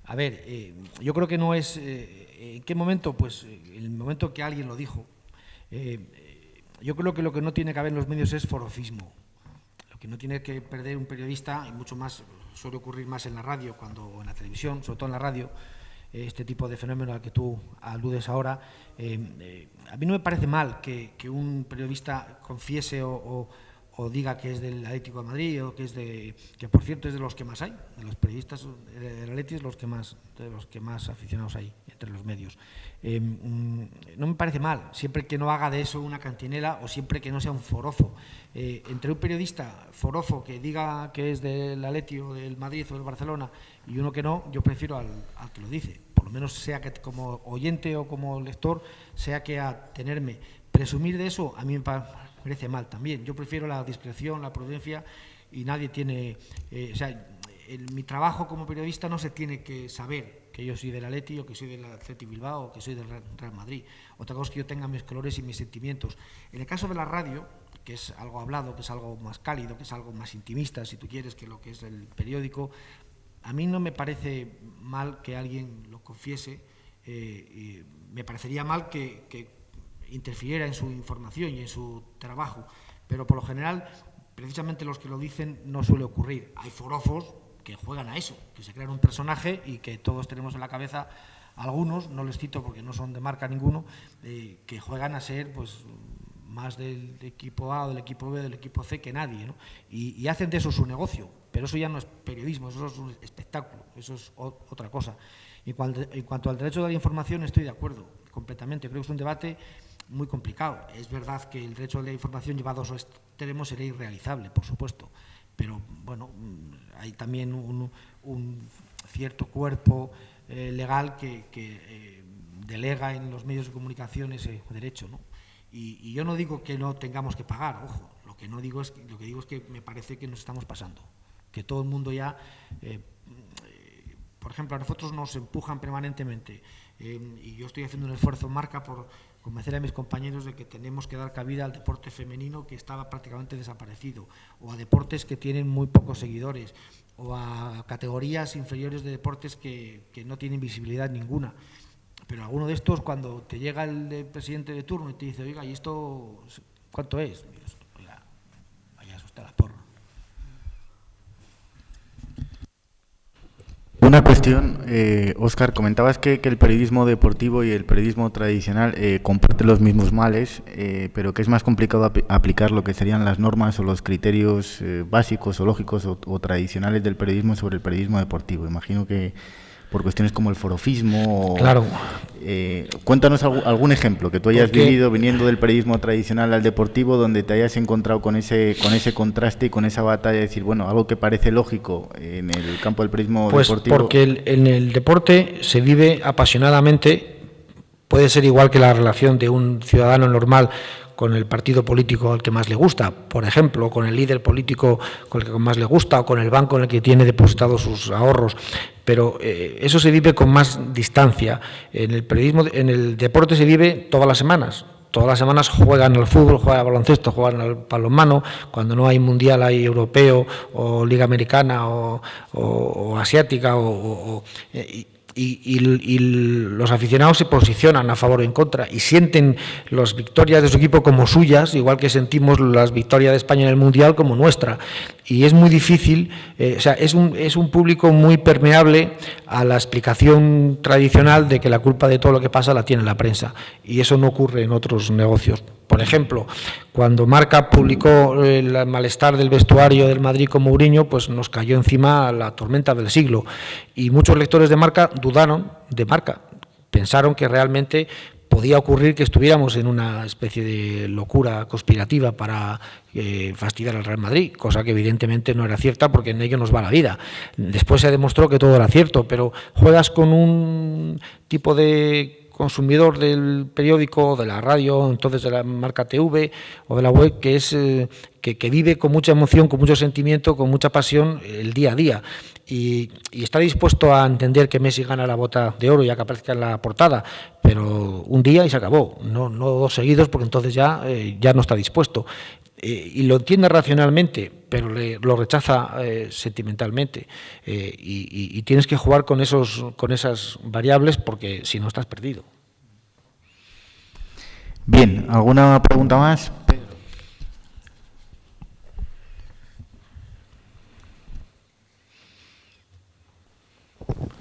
A ver, yo creo que no es... ¿En qué momento? Pues en el momento que alguien lo dijo. Yo creo que lo que no tiene que haber en los medios es forofismo. Lo que no tiene que perder un periodista, y mucho más, suele ocurrir más en la radio, o en la televisión, sobre todo en la radio, este tipo de fenómeno al que tú aludes ahora. A mí no me parece mal que un periodista confiese o diga que es del Atlético de Madrid o que por cierto es de los que más hay, de los periodistas del Atlético es de los que más aficionados hay entre los medios. No me parece mal, siempre que no haga de eso una cantinela o siempre que no sea un forofo. Entre un periodista forofo que diga que es del Atlético o del Madrid o del Barcelona y uno que no, yo prefiero al que lo dice, por lo menos sea que como oyente o como lector, sea que a tenerme. Presumir de eso a mí me parece mal también. Yo prefiero la discreción, la prudencia y nadie tiene... mi trabajo como periodista no se tiene que saber que yo soy del Atleti o que soy del Athletic Bilbao o que soy del Real Madrid. Otra cosa es que yo tenga mis colores y mis sentimientos. En el caso de la radio, que es algo hablado, que es algo más cálido, que es algo más intimista, si tú quieres, que lo que es el periódico, a mí no me parece mal que alguien lo confiese. Me parecería mal que interfiriera en su información y en su trabajo, pero por lo general, precisamente los que lo dicen no suele ocurrir. Hay forofos que juegan a eso, que se crean un personaje y que todos tenemos en la cabeza, algunos, no les cito porque no son de marca ninguno, que juegan a ser pues más del equipo A o del equipo B, del equipo C que nadie, ¿no? Y hacen de eso su negocio, pero eso ya no es periodismo, eso es un espectáculo, eso es otra cosa. En cuanto al derecho de la información estoy de acuerdo completamente, creo que es un debate muy complicado. Es verdad que el derecho de la información llevado a esos extremos sería irrealizable, por supuesto, pero bueno, hay también un cierto cuerpo legal que delega en los medios de comunicación ese derecho, ¿no? Y yo no digo que no tengamos que pagar, ojo, lo que digo es que me parece que nos estamos pasando, que todo el mundo ya, por ejemplo, a nosotros nos empujan permanentemente, y yo estoy haciendo un esfuerzo en Marca por convencer a mis compañeros de que tenemos que dar cabida al deporte femenino que estaba prácticamente desaparecido, o a deportes que tienen muy pocos seguidores, o a categorías inferiores de deportes que no tienen visibilidad ninguna. Pero alguno de estos, cuando te llega el presidente de turno y te dice, oiga, ¿y esto cuánto es? Y dices, oiga, vaya usted a la porra. Una cuestión, Óscar, comentabas que el periodismo deportivo y el periodismo tradicional comparten los mismos males, pero que es más complicado aplicar lo que serían las normas o los criterios básicos o lógicos o tradicionales del periodismo sobre el periodismo deportivo. Imagino que por cuestiones como el forofismo. Claro. Cuéntanos algún ejemplo que tú hayas vivido viniendo del periodismo tradicional al deportivo, donde te hayas encontrado con ese contraste y con esa batalla de decir, bueno, algo que parece lógico en el campo del periodismo deportivo. Pues porque en el deporte se vive apasionadamente, puede ser igual que la relación de un ciudadano normal con el partido político al que más le gusta, por ejemplo, con el líder político con el que más le gusta o con el banco en el que tiene depositados sus ahorros, pero eso se vive con más distancia. En el periodismo, en el deporte se vive todas las semanas. Todas las semanas juegan al fútbol, juegan al baloncesto, juegan al balonmano. Cuando no hay mundial hay europeo o liga americana o asiática los aficionados se posicionan a favor o en contra y sienten las victorias de su equipo como suyas, igual que sentimos las victorias de España en el Mundial como nuestra. Y es muy difícil, es un público muy permeable a la explicación tradicional de que la culpa de todo lo que pasa la tiene la prensa, y eso no ocurre en otros negocios. Por ejemplo, cuando Marca publicó el malestar del vestuario del Madrid con Mourinho, pues nos cayó encima la tormenta del siglo, y muchos lectores de Marca dudaron de Marca, pensaron que realmente podía ocurrir que estuviéramos en una especie de locura conspirativa para fastidiar al Real Madrid, cosa que evidentemente no era cierta, porque en ello nos va la vida. Después se demostró que todo era cierto, pero juegas con un tipo de consumidor del periódico, de la radio, entonces de la Marca TV o de la web, que es que vive con mucha emoción, con mucho sentimiento, con mucha pasión el día a día, y está dispuesto a entender que Messi gana la Bota de Oro ya que aparezca en la portada, pero un día y se acabó, no 2 seguidos, porque entonces ya no está dispuesto. Y lo entiende racionalmente, pero lo rechaza sentimentalmente, y tienes que jugar con esas variables, porque si no estás perdido. Bien, ¿alguna pregunta más?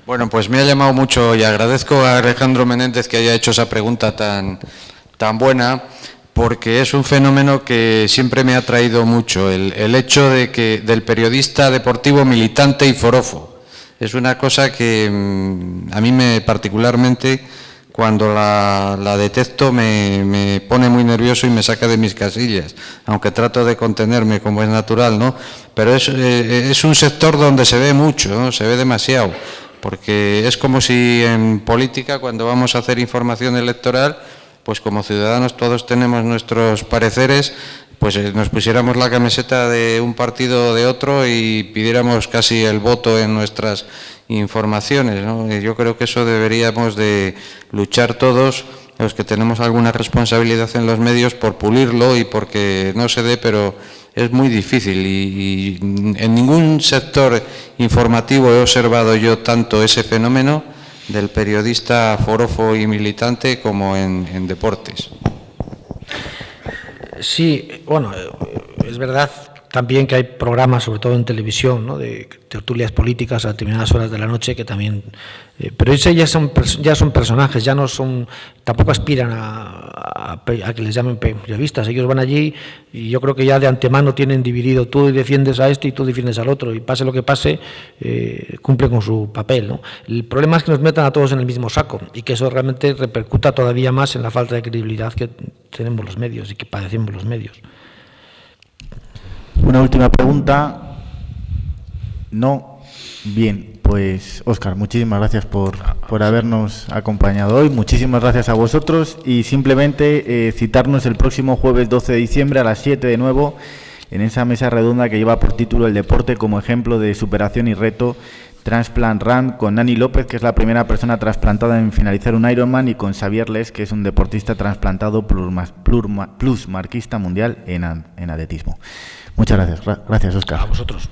Bueno, pues me ha llamado mucho y agradezco a Alejandro Menéndez que haya hecho esa pregunta tan buena, porque es un fenómeno que siempre me ha atraído mucho, el hecho del periodista deportivo militante y forofo. Es una cosa que a mí particularmente, cuando la detecto, me pone muy nervioso y me saca de mis casillas, aunque trato de contenerme como es natural, ¿no? Pero es un sector donde se ve mucho, ¿no? Se ve demasiado, porque es como si en política, cuando vamos a hacer información electoral, pues como ciudadanos todos tenemos nuestros pareceres, pues nos pusiéramos la camiseta de un partido o de otro y pidiéramos casi el voto en nuestras informaciones, ¿no? Yo creo que eso deberíamos de luchar todos, los que tenemos alguna responsabilidad en los medios, por pulirlo y porque no se dé, pero es muy difícil y en ningún sector informativo he observado yo tanto ese fenómeno del periodista forofo y militante como en deportes. Sí, bueno, es verdad también que hay programas, sobre todo en televisión, ¿no?, de tertulias políticas a determinadas horas de la noche, que también, pero esos ya son personajes, ya no son, tampoco aspiran a que les llamen periodistas. Ellos van allí y yo creo que ya de antemano tienen dividido: tú defiendes a este y tú defiendes al otro, y pase lo que pase, cumplen con su papel, ¿no? El problema es que nos metan a todos en el mismo saco y que eso realmente repercuta todavía más en la falta de credibilidad que tenemos los medios y que padecemos los medios. Una última pregunta. No. Bien, pues Óscar, muchísimas gracias por habernos acompañado hoy. Muchísimas gracias a vosotros, y simplemente citarnos el próximo jueves 12 de diciembre a las 7 de nuevo en esa mesa redonda que lleva por título El deporte como ejemplo de superación y reto, Transplant Run, con Nani López, que es la primera persona trasplantada en finalizar un Ironman, y con Xavier Les, que es un deportista trasplantado plusmarquista mundial en atletismo. Muchas gracias. Gracias, Óscar. A vosotros.